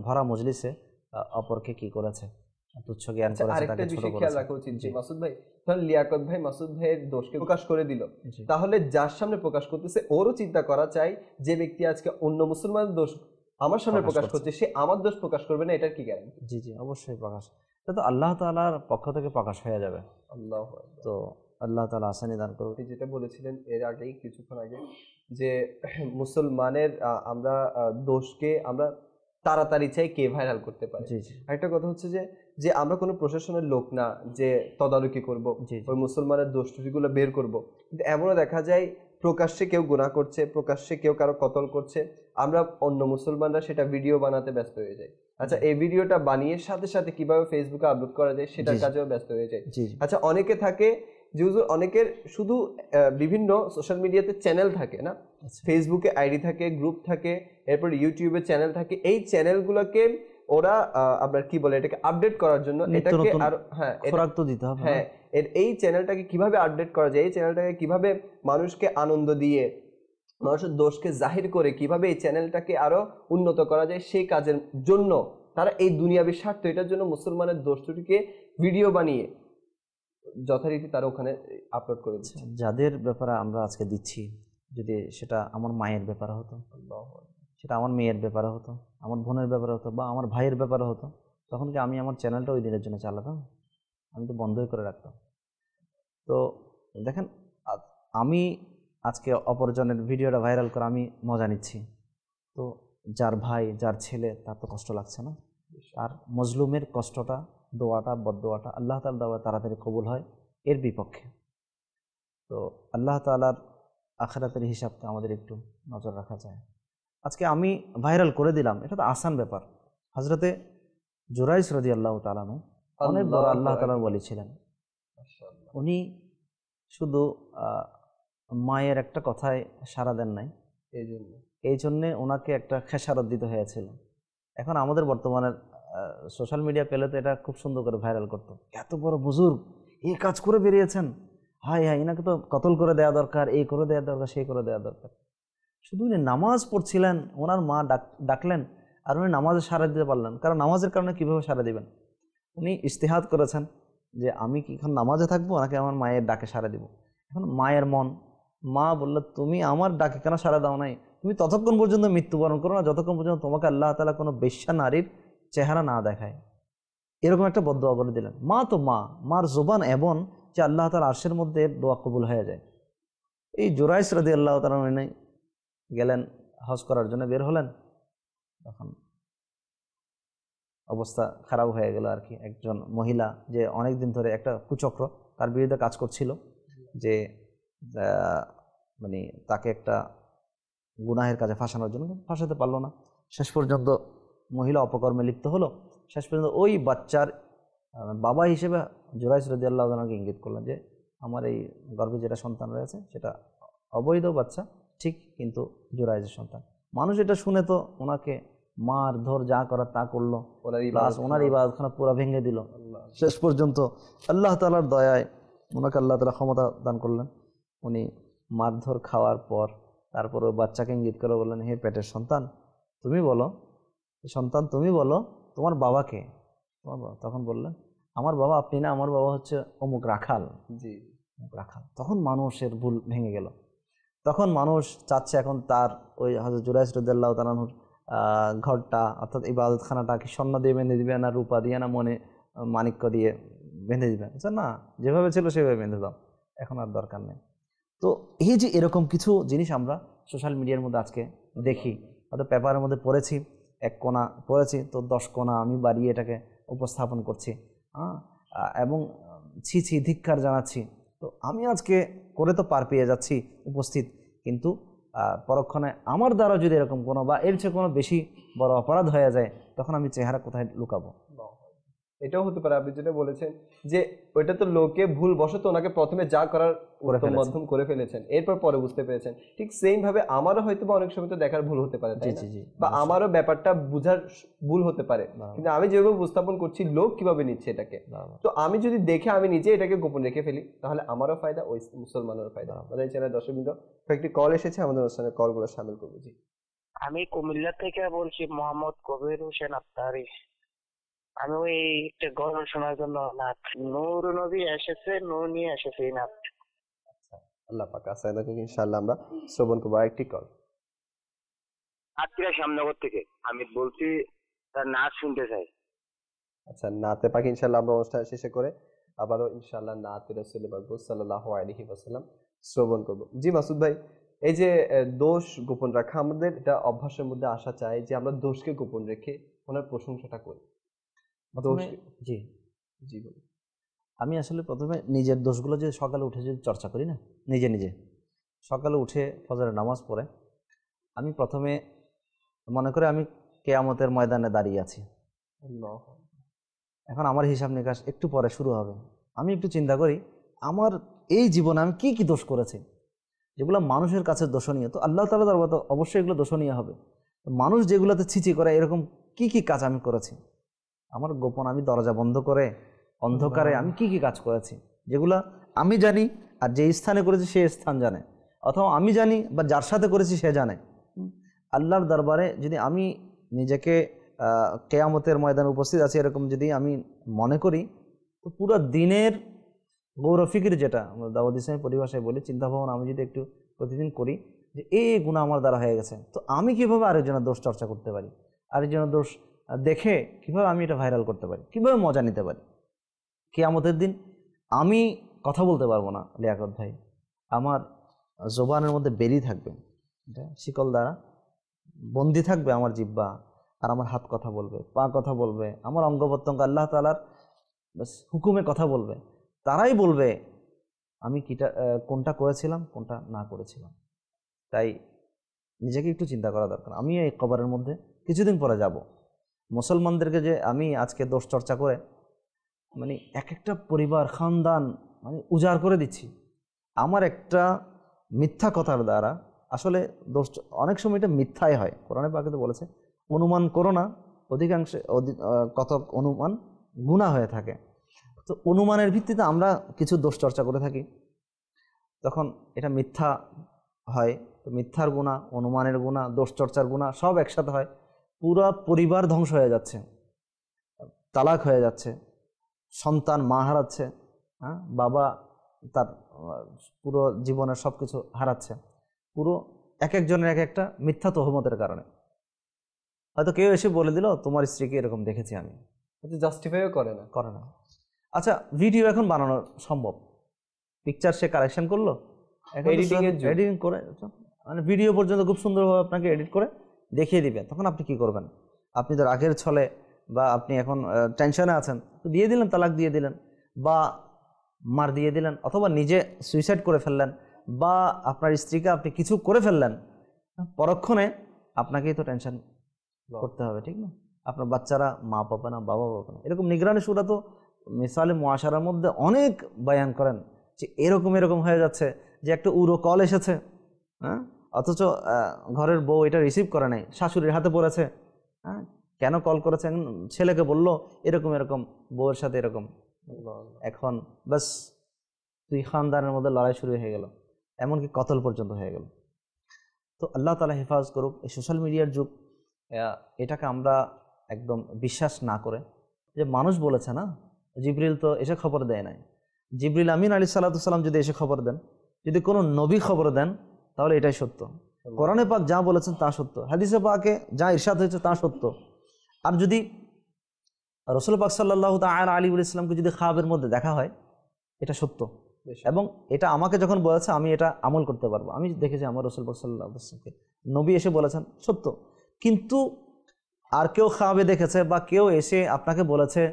ভরা মজলিসে অপরকে কি করেছে, তুচ্ছ জ্ঞান করেছে, তাকে ছোট করেছে। খেয়াল রাখা উচিত যে মাসুদ ভাই, তাহলে লিয়াকত ভাই মাসুদ ভাইয়ের দোষকে প্রকাশ করে দিল, তাহলে যার সামনে প্রকাশ করতেছে ওরও চিন্তা করা চাই, যে ব্যক্তি আজকে অন্য মুসলমানের দোষ আমার সামনে প্রকাশ করছে, সে আমার দোষ প্রকাশ করবে না, এটার কি গ্যারান্টি? জি জি, অবশ্যই প্রকাশ, এটা তো আল্লাহ তাআলার পক্ষ থেকে প্রকাশ হয়ে যাবে। আল্লাহু আকবার। তো আল্লাহ তাআলা আসানি দান করুন। যেটা বলেছিলেন এর আগেই, কিছুক্ষণ আগে, যে মুসলমানের আমরা দোষকে আমরা তাড়াতাড়ি চাই কে ভাইরাল করতে পারে। জি জি আরেকটা কথা হচ্ছে যে যে আমরা কোনো প্রশাসনের লোক না যে তদারকি করব, ওই মুসলমানের দোষ ত্রুটিগুলো বের করব, কিন্তু এমনও দেখা যায় প্রকাশ্যে কেউ গুনাহ করছে, প্রকাশ্যে কেউ কারো কতল করছে, আমরা অন্য মুসলমানরা সেটা ভিডিও বানাতে ব্যস্ত হয়ে যাই। আচ্ছা, এই ভিডিওটা বানিয়ে সাথে সাথে কিভাবে ফেসবুকে আপলোড করা যায় সেটার কাজেও ব্যস্ত হয়ে যায়। আচ্ছা, অনেকে থাকে যে অনেকের শুধু বিভিন্ন সোশ্যাল মিডিয়াতে চ্যানেল থাকে না, ফেসবুকে আইডি থাকে, গ্রুপ থাকে, এরপর ইউটিউবে চ্যানেল থাকে। এই চ্যানেলগুলোকে ওরা আপনার কি বলে এটাকে আপডেট করার জন্য এটাকে আর খোরাক তো দিতে হবে। এই চ্যানেলটাকে কিভাবে আপডেট করা যায়, এই চ্যানেলটাকে কিভাবে মানুষকে আনন্দ দিয়ে মানুষের দোষকে জাহির করে কিভাবে এই চ্যানেলটাকে আরো উন্নত করা যায়, সেই কাজের জন্য তারা এই দুনিয়াবি স্বার্থ এটার জন্য মুসলমানের দোষ ত্রুটিকে ভিডিও বানিয়ে যথারীতি তারা ওখানে আপলোড করে দিচ্ছে। যাদের ব্যাপারে আমরা আজকে দিচ্ছি, যদি সেটা আমার মায়ের ব্যাপারে হতো, সেটা আমার মেয়ের ব্যাপারে হতো, আমার বোনের ব্যাপারে হতো, বা আমার ভাইয়ের ব্যাপারে হতো, তখন কি আমি আমার চ্যানেলটা ওই দিনের জন্য চালাতাম? আমি তো বন্ধই করে রাখতাম। তো দেখেন, আমি আজকে অপরজনের ভিডিওটা ভাইরাল করে আমি মজা নিচ্ছি, তো যার ভাই যার ছেলে তার তো কষ্ট লাগছে না? আর মজলুমের কষ্টটা, দোয়াটা, বদদোয়াটা আল্লাহ তাআলার দোয়া তাড়াতাড়ি কবুল হয় এর বিপক্ষে। তো আল্লাহ তাআলার আখিরাতের হিসাবটা আমাদের একটু নজর রাখা যায়। আজকে আমি ভাইরাল করে দিলাম, এটা তো আসান ব্যাপার। হযরতে জুরাইস রাদিয়াল্লাহু তাআলা আনহু অনেক বড় আল্লাহ তাআলার ওয়ালি ছিলেন। উনি শুধু মায়ের একটা কথায় সাড়া দেন নাই, এই জন্যে ওনাকে একটা খেসারত দিতে হয়েছিল। এখন আমাদের বর্তমানের সোশ্যাল মিডিয়া পেলে তো এটা খুব সুন্দর করে ভাইরাল করতো, এত বড় বুজুর্গ এই কাজ করে বেরিয়েছেন, হাই হাই এনাকে তো কতল করে দেওয়া দরকার, এই করে দেওয়া দরকার, সেই করে দেওয়া দরকার। শুধু উনি নামাজ পড়ছিলেন, ওনার মা ডাকলেন আর উনি নামাজে সাড়া দিতে পারলেন, কারণ নামাজের কারণে কীভাবে সাড়া দিবেন? উনি ইস্তেহাদ করেছেন যে আমি কি এখন নামাজে থাকবো নাকি আমার মায়ের ডাকে সাড়া দিব। এখন মায়ের মন, মা বললো তুমি আমার ডাকে কেন সাড়া দাও নাই? তুমি ততক্ষণ পর্যন্ত মৃত্যুবরণ করো না যতক্ষণ পর্যন্ত তোমাকে আল্লাহ তাআলা কোনো বেশ্যা নারীর চেহারা না দেখায়। এরকম একটা বদদোয়া করে দিলেন। মা তো মা, মার জোবান এমন যে আল্লাহ তাআলা আরশের মধ্যে দোয়া কবুল হয়ে যায়। এই জুরাইস রাদিয়াল্লাহু তাআলা গেলেন হজ করার জন্য, বের হলেন, তখন অবস্থা খারাপ হয়ে গেল আর কি। একজন মহিলা যে অনেক দিন ধরে একটা কুচক্র তার বিরুদ্ধে কাজ করছিল, যে মানে তাকে একটা গুনাহের কাজে ফাঁসানোর জন্য ফাঁসাতে পারলো না। শেষ পর্যন্ত মহিলা অপকর্মে লিপ্ত হলো। শেষ পর্যন্ত ওই বাচ্চার বাবা হিসেবে জুরাইস রাদিয়াল্লাহু তাআলাকে ইঙ্গিত করলেন যে আমার এই গর্ভে যেটা সন্তান রয়েছে সেটা অবৈধ বাচ্চা, ঠিক, কিন্তু জুরাইজের সন্তান। মানুষ এটা শুনে তো ওনাকে মার ধর যা করার তা করলো, ওনার ইবাদতখানা পুরো ভেঙে দিল। শেষ পর্যন্ত আল্লাহ তাআলার দয়ায় ওনাকে আল্লাহ তাআলা ক্ষমতা দান করলেন। উনি মারধর খাওয়ার পর তারপর বাচ্চাকে ইঙ্গিত করে বললেন, হে পেটের সন্তান তুমি বলো, সন্তান তুমি বলো তোমার বাবাকে। তোমার বাবা তখন বললেন, আমার বাবা আপনি না, আমার বাবা হচ্ছে অমুক রাখাল। জি, অমুক রাখাল। তখন মানুষের ভুল ভেঙে গেল। তখন মানুষ চাচ্ছে এখন তার ওই হযরত জুরাইস রাদিয়াল্লাহু তাআলার ঘরটা অর্থাৎ ইবাদতখানাটা কি স্বর্ণ দিয়ে বেঁধে দিবে না রূপা দিয়ে না মনে মাণিক্য দিয়ে বেঁধে দিবে? না, যেভাবে ছিল সেভাবে বেঁধে দাও, এখন আর দরকার নেই। তো এই যে এরকম কিছু জিনিস আমরা সোশ্যাল মিডিয়ার মধ্যে আজকে দেখি, হয়তো পেপারের মধ্যে পড়েছি, এক কোণা পড়েছি তো 10 কোণা আমি বাড়িয়ে এটাকে উপস্থাপন করছি, এবং ছি ছি ধিক্কার জানাচ্ছি। তো আমি আজকে করে তো পার পেয়ে যাচ্ছি উপস্থিত, কিন্তু পরক্ষণে আমার দ্বারা যদি এরকম কোনো বা এর চেয়ে কোনো বেশি বড় অপরাধ হয়ে যায়, তখন আমি চেহারা কোথায় লুকাবো? এটাও হতে পারে আপনি যেটা বলেছেন যে ওইটা তো লোকে ভুল বশত ওনাকে প্রথমে যা করার মাধ্যম করে ফেলেছেন, এরপর পরে বুঝতে পেরেছেন। ঠিক সেম ভাবে আমারও হয়তো বা অনেক সময় তো দেখার ভুল হতে পারে, বা আমারও ব্যাপারটা বুঝার ভুল হতে পারে, কিন্তু আমি যেভাবে উপস্থাপন করছি লোক কিভাবে নিচ্ছে এটাকে, তো আমি যদি দেখে আমি নিজে এটাকে গোপন রেখে ফেলি তাহলে আমারও ফায়দা, ওই মুসলমানেরও ফায়দা। আমাদের চ্যানেল দর্শকবৃন্দ কয়েকটি কল এসেছে, আমাদের অনুষ্ঠানে কলগুলো শামিল করবো। জি, আমি কুমিল্লা থেকে বলছি, মোহাম্মদ কবির হোসেন আফতারি। আমি ওই একটা গল্প শোনার জন্য নাথ নূর নবী এসেছে, নূর নিয়ে এসেছে এই নাথ। আচ্ছা, আল্লাহ পাক আসায় দেখুন, ইনশাআল্লাহ আমরা শ্রবণ করবো। আরেকটি কল। আত্মীয় শ্যামনগর থেকে আমি বলছি, তার নাচ শুনতে চাই। আচ্ছা, নাতে পাক ইনশাআল্লাহ আমরা অনুষ্ঠান শেষে করে আবারও ইনশাআল্লাহ নাতে রাসূল পাক সাল্লাল্লাহু আলাইহি ওয়াসাল্লাম শ্রবণ করব। জি মাসুদ ভাই, এই যে দোষ গোপন রাখা, আমাদের এটা অভ্যাসের মধ্যে আসা চাই যে আমরা দোষকে গোপন রেখে ওনার প্রশংসাটা করি। জি জি বলুন। আমি আসলে প্রথমে নিজের দোষগুলো যে সকালে উঠে যদি চর্চা করি না, নিজে নিজে সকালে উঠে ফজরের নামাজ পড়ে আমি প্রথমে মনে করে আমি কিয়ামতের ময়দানে দাঁড়িয়ে আছি। এখন আমার হিসাব নিকাশ একটু পরে শুরু হবে। আমি একটু চিন্তা করি আমার এই জীবনে আমি কি কি দোষ করেছি, যেগুলো মানুষের কাছে দোষণীয়। তো আল্লাহ তাআলা দরবারে তো অবশ্যই এগুলো দোষণীয় হবে। মানুষ যেগুলোতে ছিচি করে এরকম কি কি কাজ আমি করেছি, আমার গোপন আমি দরজা বন্ধ করে অন্ধকারে আমি কি কি কাজ করেছি, যেগুলো আমি জানি আর যে স্থানে করেছি সে স্থান জানে, অথবা আমি জানি বা যার সাথে করেছি সে জানে। আল্লাহর দরবারে যদি আমি নিজেকে কিয়ামতের ময়দানে উপস্থিত আছি এরকম যদি আমি মনে করি, তো পুরো দিনের গৌর ফিকির, যেটা আমরা দাউদ ইসলামের পরিভাষায় বলি, চিন্তা ভাবনা আমি যদি একটু প্রতিদিন করি যে এই গুনাহ আমার দ্বারা হয়ে গেছে, তো আমি কিভাবে আরেকজনের দোষ চর্চা করতে পারি, আরেকজনের দোষ দেখে কিভাবে আমি এটা ভাইরাল করতে পারি, কিভাবে মজা নিতে পারি। কিয়ামতের দিন আমি কথা বলতে পারবো না লিয়াকত ভাই, আমার জবানের মধ্যে বেরি থাকবে, শিকল দ্বারা বন্দি থাকবে আমার জিহ্বা, আর আমার হাত কথা বলবে, পা কথা বলবে, আমার অঙ্গ প্রত্যঙ্গ আল্লাহ তাআলার হুকুমে কথা বলবে। তারাই বলবে আমি কোনটা করেছিলাম কোনটা না করেছিলাম। তাই নিজেকে একটু চিন্তা করা দরকার। আমি এই কবরের মধ্যে কিছুদিন পরে যাব। মুসলমানদেরকে যে আমি আজকে দোষ চর্চা করে মানে এক একটা পরিবার খানদান মানে উজাড় করে দিচ্ছি, আমার একটা মিথ্যা কথার দ্বারা আসলে দোষ অনেক সময় এটা মিথ্যাই হয়। কোরআনে পাকে তো বলেছে অনুমান করো না, অধিকাংশে কত অনুমান গুনাহ হয়ে থাকে। তো অনুমানের ভিত্তিতে আমরা কিছু দোষ চর্চা করে থাকি, তখন এটা মিথ্যা হয়। তো মিথ্যার গুনাহ, অনুমানের গুনাহ, দোষ চর্চার গুনাহ সব একসাথে হয়, পুরো পরিবার ধ্বংস হয়ে যাচ্ছে, তালাক হয়ে যাচ্ছে, সন্তান মা হারাচ্ছে, হ্যাঁ বাবা তার পুরো জীবনের সব কিছু হারাচ্ছে, পুরো এক একজনের এক একটা মিথ্যা তহমতের কারণে। হয়তো কেউ এসে বলে দিল তোমার স্ত্রীকে এরকম দেখেছি আমি, জাস্টিফাইও করে না। আচ্ছা ভিডিও এখন বানানো সম্ভব, পিকচার সে কালেকশন করলো, এডিটিং করে মানে ভিডিও পর্যন্ত খুব সুন্দরভাবে আপনাকে এডিট করে দেখিয়ে দিবেন। তখন আপনি কি করবেন, আপনি তো রাগের ছলে বা আপনি এখন টেনশনে আছেন, তো দিয়ে দিলেন, তালাক দিয়ে দিলেন বা মার দিয়ে দিলেন, অথবা নিজে সুইসাইড করে ফেললেন, বা আপনার স্ত্রীকে আপনি কিছু করে ফেললেন, পরক্ষণে আপনাকেই তো টেনশন করতে হবে, ঠিক না? আপনার বাচ্চারা মা পাবে না, বাবা পাবে না। এরকম নিগরানি সূরা তো মিসালে মুআশারার মধ্যে অনেক বয়ান করেন যে এরকম হয়ে যাচ্ছে যে একটা উড়ো কল এসেছে, হ্যাঁ, অথচ ঘরের বউ এটা রিসিভ করে নাই, শাশুড়ির হাতে পড়েছে, হ্যাঁ, কেন কল করেছেন, ছেলেকে বললো এরকম বউয়ের সাথে এরকম, এখন বাস তুই খানদানের মধ্যে লড়াই শুরু হয়ে গেল, এমনকি কতল পর্যন্ত হয়ে গেল। তো আল্লাহ তাআলা হেফাজত করুক। এই সোশ্যাল মিডিয়ার যুগ, এটাকে আমরা একদম বিশ্বাস না করে, যে মানুষ বলেছে না, জিবরিল তো এসে খবর দেয় নাই, জিবরিল আমিন আলাইহিস সালাতু সালাম যদি এসে খবর দেন, যদি কোনো নবী খবর দেন, তাহলে এটাই সত্য। কোরআনে পাক যা বলেছেন তা সত্য, হাদিসে পাকে যা ইরশাদ হয়েছে তা সত্য। আর যদি রাসূল পাক সাল্লাল্লাহু তাআলা আলাইহি ওয়াসাল্লামকে যদি খাবের মধ্যে দেখা হয়, এটা সত্য, এবং এটা আমাকে যখন বলেছে আমি এটা আমল করতে পারবো। আমি দেখেছি আমার রাসূল পাক সাল্লাল্লাহু আলাইহি ওয়াসাল্লামকে নবী এসে বলেছেন, সত্য। কিন্তু আর কেউ খাবে দেখেছে বা কেউ এসে আপনাকে বলেছে,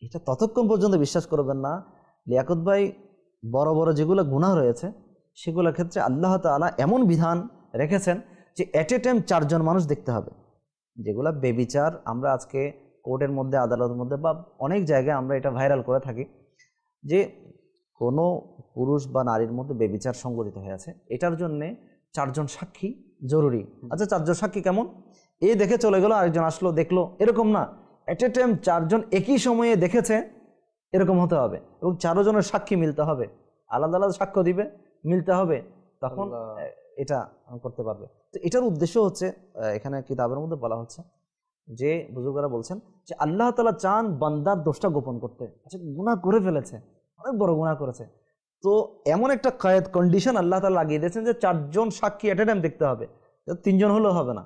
এটা ততক্ষণ পর্যন্ত বিশ্বাস করবেন না। লিয়াকত ভাই, বড় বড় যেগুলো গুনাহ রয়েছে সেগুলোর ক্ষেত্রে আল্লাহ তাআলা এমন বিধান রেখেছেন যে এট এ টাইম 4 জন মানুষ দেখতে হবে। যেগুলো বেবিচার, আমরা আজকে কোর্টের মধ্যে, আদালতের মধ্যে বা অনেক জায়গায় আমরা এটা ভাইরাল করে থাকি যে কোনো পুরুষ বা নারীর মধ্যে বেবিচার সংঘটিত হয়ে আছে, এটার জন্যে 4 জন সাক্ষী জরুরি। আচ্ছা 4 জন সাক্ষী কেমন, এ দেখে চলে গেল, আরেকজন আসলো দেখলো, এরকম না, এট এ টাইম 4 জন একই সময়ে দেখেছে, এরকম হতে হবে, এবং 4 জনের সাক্ষী মিলতে হবে, আলাদা আলাদা সাক্ষ্য দিবে, মিলতে হবে, তখন এটা করতে পারবে। তো এটার উদ্দেশ্য হচ্ছে, এখানে কিতাবের মধ্যে বলা হচ্ছে যে বুজুর্গরা বলছেন যে আল্লাহ তাআলা চান বান্দার দোষটা গোপন করতে। আচ্ছা গুনাহ করে ফেলেছে, অনেক বড় গুনাহ করেছে, তো এমন একটা কন্ডিশন আল্লাহ তাআলা লাগিয়ে দিয়েছেন যে 4 জন সাক্ষী এট এ টাইম দেখতে হবে। 3 জন হলেও হবে না,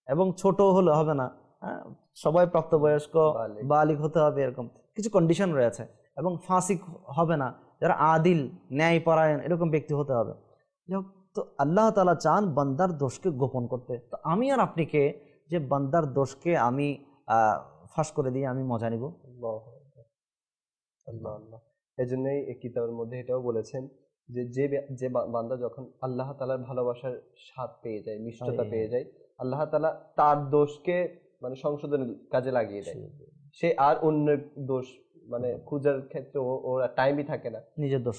এবং ছোট হলে হবে না, হ্যাঁ, সবাই প্রাপ্তবয়স্ক বালিগ হতে হবে, এরকম কিছু কন্ডিশন রয়েছে। এবং ফাসিক হবে না, যারা আদিল ন্যায়পরায়ণ এরকম ব্যক্তি হতে হবে। তো আল্লাহ তাআলা চান বান্দার দোষকে গোপন করতে। তো আমি আর আপনি কে যে বান্দার দোষকে আমি ফাঁস করে দিয়ে আমি মজা নিব? আল্লাহ আল্লাহ আল্লাহ। এই জন্যই এই কিতাবের মধ্যে এটাও বলেছেন যে যে বান্দা যখন আল্লাহ তাআলার ভালোবাসার স্বাদ পেয়ে যায়, মিষ্টতা পেয়ে যায়, আল্লাহ তাআলা তার দোষকে মানে সংশোধনের কাজে লাগিয়ে দেয়। সে আর অন্যের দোষ মানে খোঁজার ক্ষেত্রে ওর টাইমই থাকে না, নিজের দোষ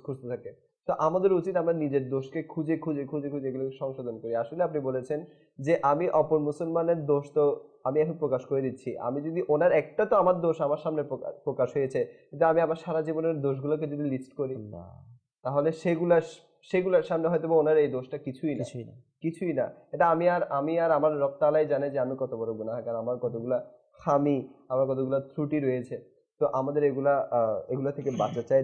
খুঁজতে থাকে। তো আমাদের উচিত আমরা নিজের দোষকে খুঁজে খুঁজে খুঁজে খুঁজে এগুলো সংশোধন করি। আসলে আপনি বলেছেন যে আমি অপর মুসলমানের দোষ তো আমি এখন প্রকাশ করে দিচ্ছি, আমি যদি ওনার একটা তো আমার দোষ আমার সামনে প্রকাশ হয়েছে, কিন্তু আমি আমার সারা জীবনের দোষগুলোকে যদি লিস্ট করি তাহলে সেগুলার সামনে হয়তো ওনার এই দোষটা কিছুই না। এটা আমি আর আমার রব তাআলাই জানে যে আমি কত বড় গুনাহগার, আমার কতগুলা খামি, আমার কতগুলা ত্রুটি রয়েছে। তো আমাদের এগুলা থেকে বাঁচা চাই,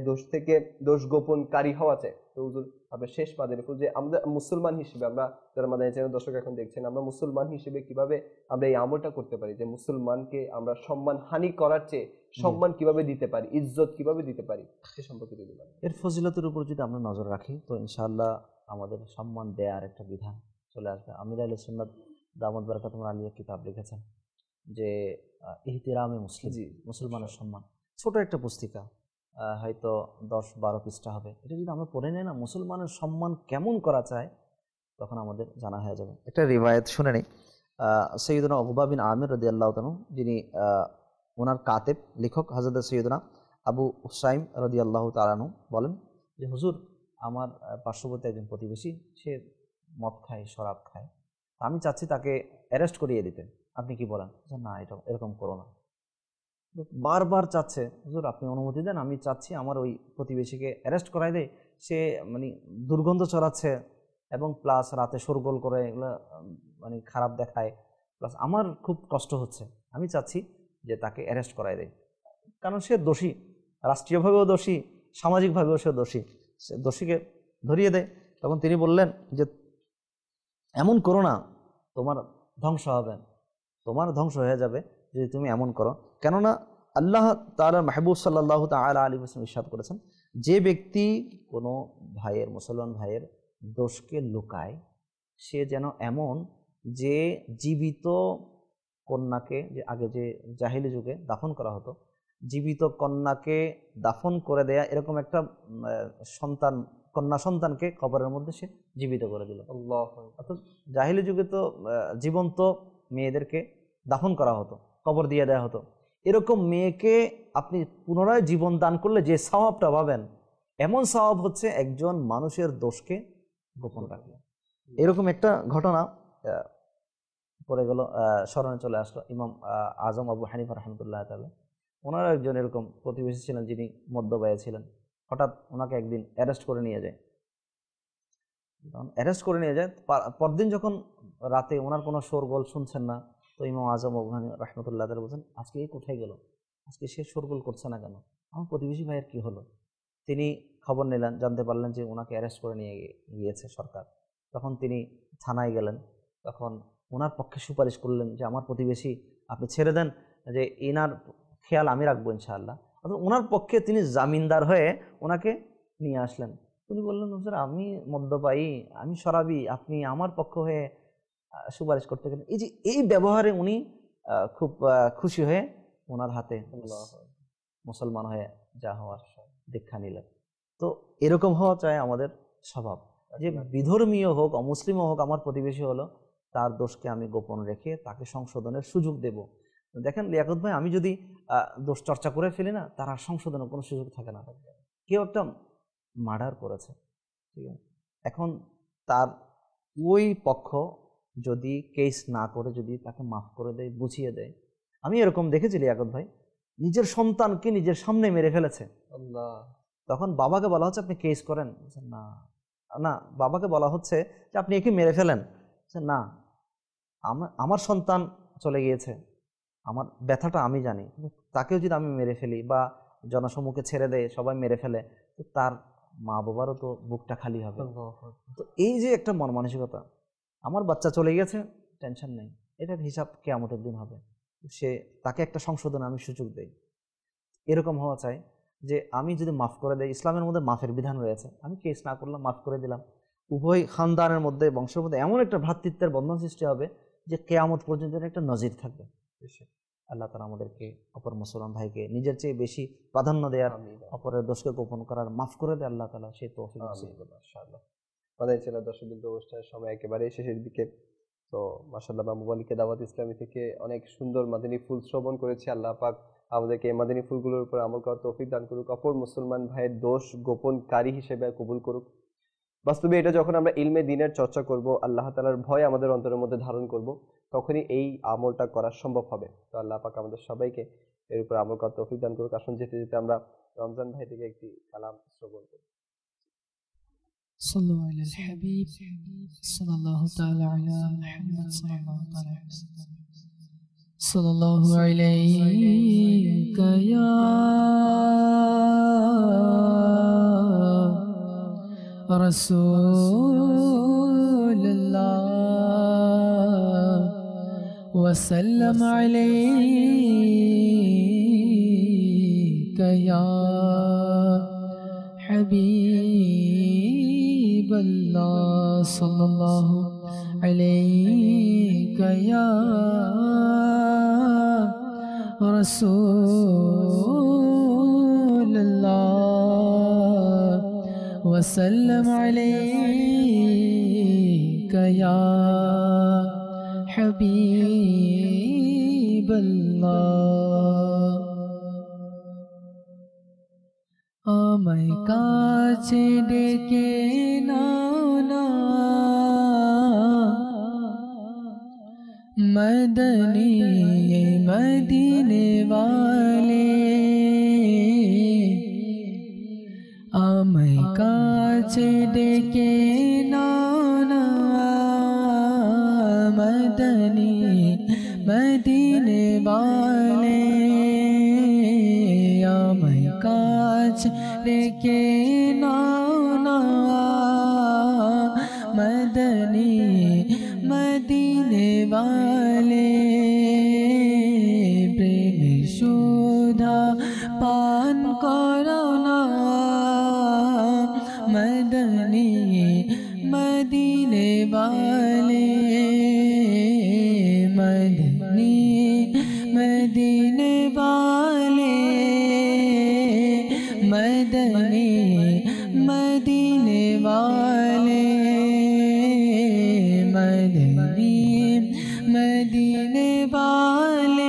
দোষ গোপনকারী হওয়া চাই। তো হুজুর আপনার শেষ মাদানী ফুল যে আমাদের মুসলমান হিসেবে, আমরা যারা মাদানী চ্যানেল দর্শক এখন দেখছেন, আমরা মুসলমান হিসেবে কিভাবে আমরা এই আমলটা করতে পারি যে মুসলমানকে আমরা সম্মান হানি করার চেয়ে সম্মান কিভাবে দিতে পারি, ইজ্জত কিভাবে দিতে পারি, সে সম্পর্কে যদি বলেন। এর ফজিলতের উপর যদি আমরা নজর রাখি তো ইনশাআল্লাহ আমাদের সম্মান দেওয়ার একটা বিধান চলে আসবে। আমির আহলে সুন্নাত দামাত বারাকাতুহুম আলিয়া কিতাব লিখেছেন যে ইহতিরামে মুসলমানের সম্মান, ছোট একটা পুস্তিকা, হয়তো 10-12 পৃষ্ঠা হবে। এটা যদি আমরা পড়ে নেই না, মুসলমানের সম্মান কেমন করা চায়, তখন আমাদের জানা হয়ে যাবে। একটা রিওয়ায়াত শুনে নেই, সৈয়দনা উকবা বিন আমির রাদিয়াল্লাহু তাআলা, যিনি ওনার কাতেব লেখক হযরত সৈয়দনা আবু হুসাইম রাদিয়াল্লাহু তাআলা বলেন যে হুজুর, আমার পার্শ্ববর্তী একজন প্রতিবেশী, সে মদ খায়, শরাব খায়, আমি চাচ্ছি তাকে অ্যারেস্ট করিয়ে দিতে, আপনি কি বলেন? না, এটা এরকম করো না। বারবার চাচ্ছে, হুজুর আপনি অনুমতি দেন, আমি চাচ্ছি আমার ওই প্রতিবেশীকে অ্যারেস্ট করাই দেয়, সে মানে দুর্গন্ধ ছড়াচ্ছে এবং প্লাস রাতে শোরগোল করে, এগুলো মানে খারাপ দেখায়, প্লাস আমার খুব কষ্ট হচ্ছে, আমি চাচ্ছি যে তাকে অ্যারেস্ট করাই দেয়, কারণ সে দোষী, রাষ্ট্রীয়ভাবেও দোষী, সামাজিকভাবেও সে দোষী, সে দোষীকে ধরিয়ে দেয়। তখন তিনি বললেন যে এমন করো না, তোমার ধ্বংস হয়ে যাবে যদি তুমি এমন করো। কেননা আল্লাহ তাআলা মাহবুব সাল্লাল্লাহু তাআলা আলাইহি ওয়াসাল্লাম ইরশাদ করেছেন, যে ব্যক্তি কোনো মুসলমান ভাইয়ের দোষকে লুকায়, সে যেন এমন যে জীবিত কন্যাকে, যে আগে যে জাহিলি যুগে দাফন করা হতো, জীবিত কন্যাকে দাফন করে দেয়া, এরকম একটা কন্যা সন্তানকে কবরের মধ্যে সে জীবিত করে দিল। অর্থাৎ জাহিলি যুগে তো জীবন্ত মেয়েদেরকে দাফন করা হতো, কবর দিয়ে দেওয়া হতো। এরকম মেয়েকে আপনি পুনরায় জীবন দান করলে যে সওয়াবটা পাবেন, এমন সওয়াব হচ্ছে একজন মানুষের দোষকে গোপন রাখলে। এরকম একটা ঘটনা পড়ে গেল, স্মরণে চলে আসলো, ইমাম আজম আবু হানিফা রাহমাতুল্লাহ তাআলা, ওনার একজন এরকম প্রতিবেশী ছিলেন যিনি মধ্যবয়ে ছিলেন। হঠাৎ ওনাকে একদিন অ্যারেস্ট করে নিয়ে যায়। পরদিন যখন রাতে ওনার কোনো শোরগোল শুনছেন না, তো ইমাম আজম আবু হানিফা রাহমাতুল্লাহ তাআলা বলছেন, আজকে এই কোথায় গেল, আজকে সে শোরগোল করছে না কেন, আমার প্রতিবেশী ভাইয়ের কি হলো? তিনি খবর নিলেন, জানতে পারলেন যে ওনাকে অ্যারেস্ট করে নিয়ে গিয়েছে সরকার। তখন তিনি থানায় গেলেন, তখন ওনার পক্ষে সুপারিশ করলেন যে আমার প্রতিবেশী আপনি ছেড়ে দেন, যে এনার খেয়াল আমি রাখবো ইনশাআল্লাহ। অর্থাৎ ওনার পক্ষে তিনি জামিনদার হয়ে ওনাকে নিয়ে আসলেন। তিনি বললেন, হুজুর আমি মদ্যপায়ী, আমি শরাবি, আপনি আমার পক্ষ হয়ে সুপারিশ করতে গেলেন। এই ব্যবহারে উনি খুব খুশি হয়ে ওনার হাতে মুসলমান হয়ে যা হওয়ার দীক্ষা নিলেন। তো এরকম হওয়া চাই আমাদের স্বভাব, যে বিধর্মীয় হোক অমুসলিমও হোক, আমার প্রতিবেশী হলো, তার দোষকে আমি গোপন রেখে তাকে সংশোধনের সুযোগ দেব। দেখেন লিয়াকত ভাই, আমি যদি দোষ চর্চা করে ফেলি না, তার আর সংশোধনের কোনো সুযোগ থাকে না। কেউ একটা মার্ডার করেছে, ঠিক আছে, এখন তার ওই পক্ষ যদি কেস না করে যদি তাকে মাফ করে দেয়, বুঝিয়ে দেয়, আমি এরকম দেখেছি লিয়াকত ভাই, নিজের সন্তানকে নিজের সামনে মেরে ফেলেছে। তখন বাবাকে বলা হচ্ছে আপনি কেস করেন, না না, বাবাকে বলা হচ্ছে যে আপনি একে মেরে ফেলেন, না আমার সন্তান চলে গিয়েছে, আমার ব্যথাটা আমি জানি, তাকেও যদি আমি মেরে ফেলি বা জনসমুখে ছেড়ে দেয়, সবাই মেরে ফেলে, তো তার মা বাবারও তো বুকটা খালি হবে। তো এই যে একটা মন মানসিকতা, আমার বাচ্চা চলে গেছে, টেনশন নেই, এটার হিসাব কিয়ামতের দিন হবে, তাকে একটা সংশোধনে আমি সুযোগ দেই। এরকম হওয়া চাই যে আমি যদি মাফ করে দেই, ইসলামের মধ্যে মাফের বিধান রয়েছে, আমি কেস না করলাম, মাফ করে দিলাম, উভয় খানদানের মধ্যে, বংশের মধ্যে এমন একটা ভ্রাতৃত্বের বন্ধন সৃষ্টি হবে যে কেয়ামত পর্যন্ত একটা নজির থাকবে। আল্লাহ তাআলা আমাদেরকে অপর মুসলমান ভাইকে নিজের চেয়ে বেশি প্রাধান্য দেওয়ার, অপরের দোষকে গোপন করার, মাফ করে দেয় আল্লাহ তাআলা সেই তৌফিক নসিব করুন ইনশাআল্লাহ। মাদানী চ্যানেল দর্শকবৃন্দ, অনুষ্ঠানের সময় একেবারে শেষের দিকে। তো মাশাআল্লাহ মাহবুব আলীকে দাওয়াত ইসলামী থেকে অনেক সুন্দর মাদানী ফুল শ্রবণ করেছি। আল্লাহ পাক আমাদেরকে এই মাদানী ফুলগুলোর উপর আমল করার তৌফিক দান করুক, অপর মুসলমান ভাইয়ের দোষ গোপনকারী হিসেবে কবুল করুক। বাস্তবে এটা যখন আমরা ইলমে দ্বীনের চর্চা করব, আল্লাহ তাআলার ভয় আমাদের অন্তরের মধ্যে ধারণ করব, তখনই এই আমলটা করা সম্ভব হবে। তো আল্লাহ পাক আমাদের সবাইকে এর উপর আমল করার তৌফিক দান করুক। আসুন যেতে যেতে আমরা রমজান ভাই থেকে একটি কালাম শ্রবণ করি। صلوا على الحبيب صلى الله تعالى على محمد صلى الله تعالى عليه وسلم. صلى الله عليك يا رسول الله وسلم عليك يا حبيب الله صلى الله عليك يا رسول الله وسلم عليك يا حبيب الله. আমায় কাছে ডেকে নাও না মদনী মদিনে वाले, আমায় কাছে ডেকে নাও না মদনী মদিনে वाले, আমায় কাছে ডেকে নাও না মদনী মদিনে वाले, প্রেম সুধা পান করো না মদনী মদিনে वाले, মদনী মদিনে वाले, मदनी मदीने वाले, मदनी मदीने वाले,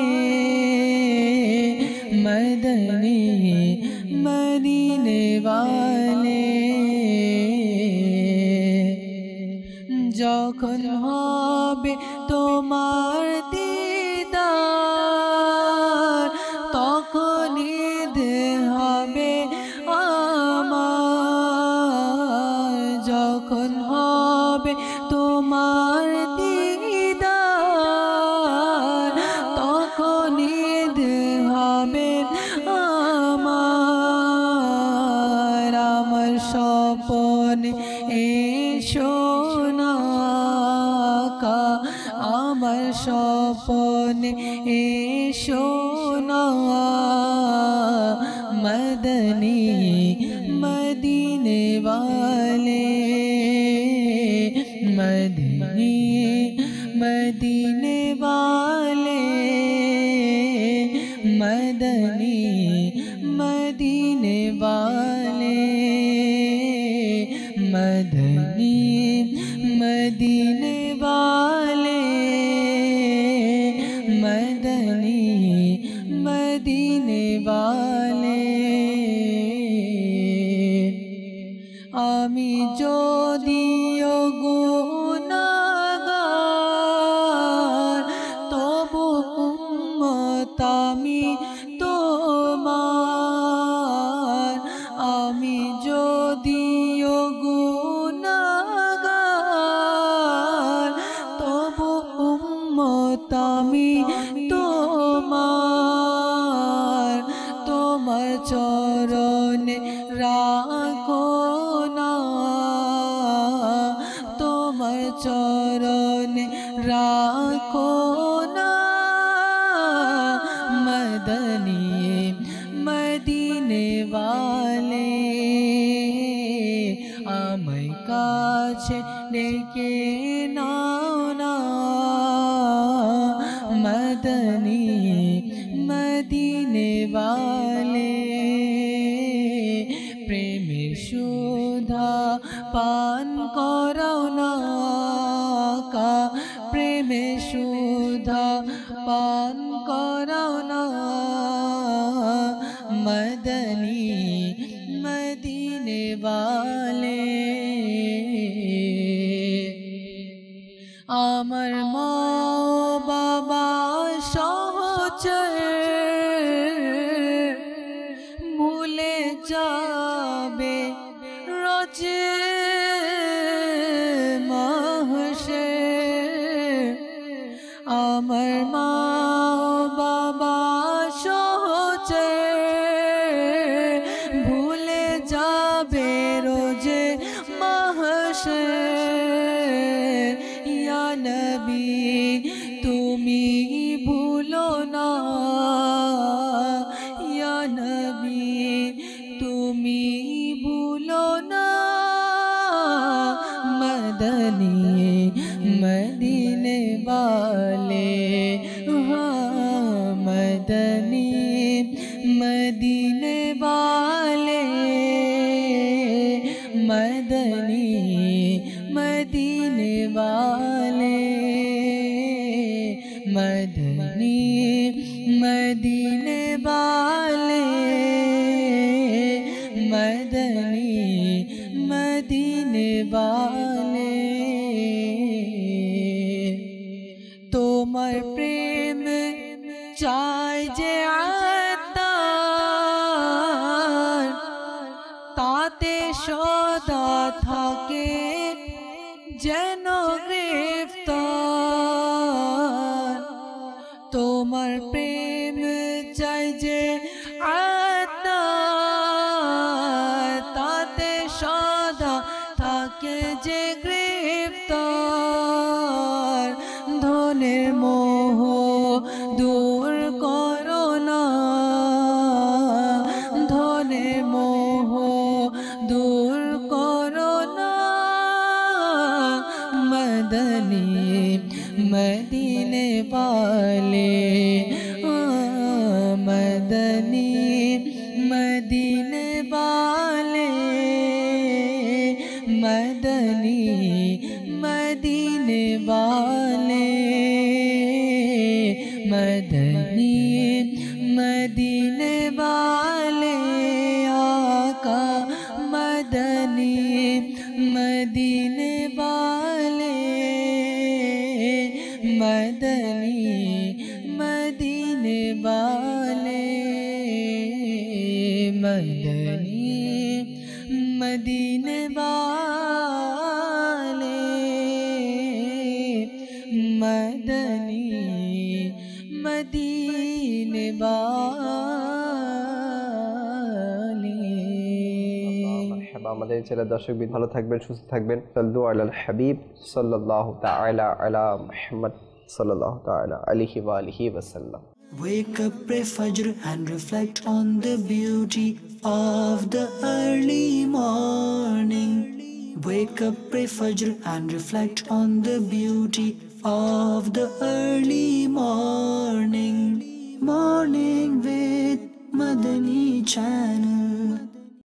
मदनी मदीने वाले। যখন হবে তোমার দিদার তখনই হবে আমার, যখন হবে তোমার দিদার তখনই হবে আমার, আমার স্বপ্নে এসো না আকা, আমার স্বপ্নে এসো না मदनी मदीने वाले, मदनी मदीने वाले, मदनी मदीने वाले, मदनी मदीने वाले, मदनी मदीने वाले। আমি যদিও গুনাহগার তবু উম্মত আমি তোমার, আমি যদিও গুনাহগার তবু উম্মত আমি তোমার, তোমার চরণে রাখো না, তোমার চরণে রাখো না মদনী মদিনে वाले, আমায় কাছে কাছে ডেকে নাও না মদনী মদিনে वाले প্রেমের সুধা পান করাও না কা প্রেমের সুধা পান করাও না মদনী মদিনে वाले আমার মা বাবা সহচর ভুলে যাবে রোজে মাহশর আমার মা বাবা সহচর ভুলে যাবে রোজে মাহশর ইয়া নবী তুমি ভুলো না ইয়া নবী তুমি ভুলো না মদনী মদিনে वाले हाँ मदनी मदीने वाले मदनी मदीने वाले मदनी मदीने वाले मदनी मदीने वाले তোমার প্রেম চাই যে আত্মার তাতে সদা থাকে যেন গ্রেফতার তোমার প্রেম চাই যে আত্মার তাতে সদা থাকে যে গ্রেফতার ধনের মোহ দূর করো না ধনের মোহ দূর করো না মদনী মদিনে वाले मदनी मदीने वाले मदनी मदीने वाले मदनी मदीने वाले आका मदनी मदीने वाले मदनी मदीने वाले मदनी मदीने वाले मदनी मदीने वाले আমাদের চ্যানেল দর্শক ভালো থাকবেন সুস্থ থাকবেন সাল্লু আলাল হাবিব সাল্লাল্লাহু তাআলা আলা মুহাম্মদ সাল্লাল্লাহু তাআলা আলাইহি ওয়া আলিহি ওয়াসাল্লাম Wake up, pray Fajr and reflect on the beauty of the early morning. Wake up, pray Fajr and reflect on the beauty of the early morning. Morning with Madani Channel.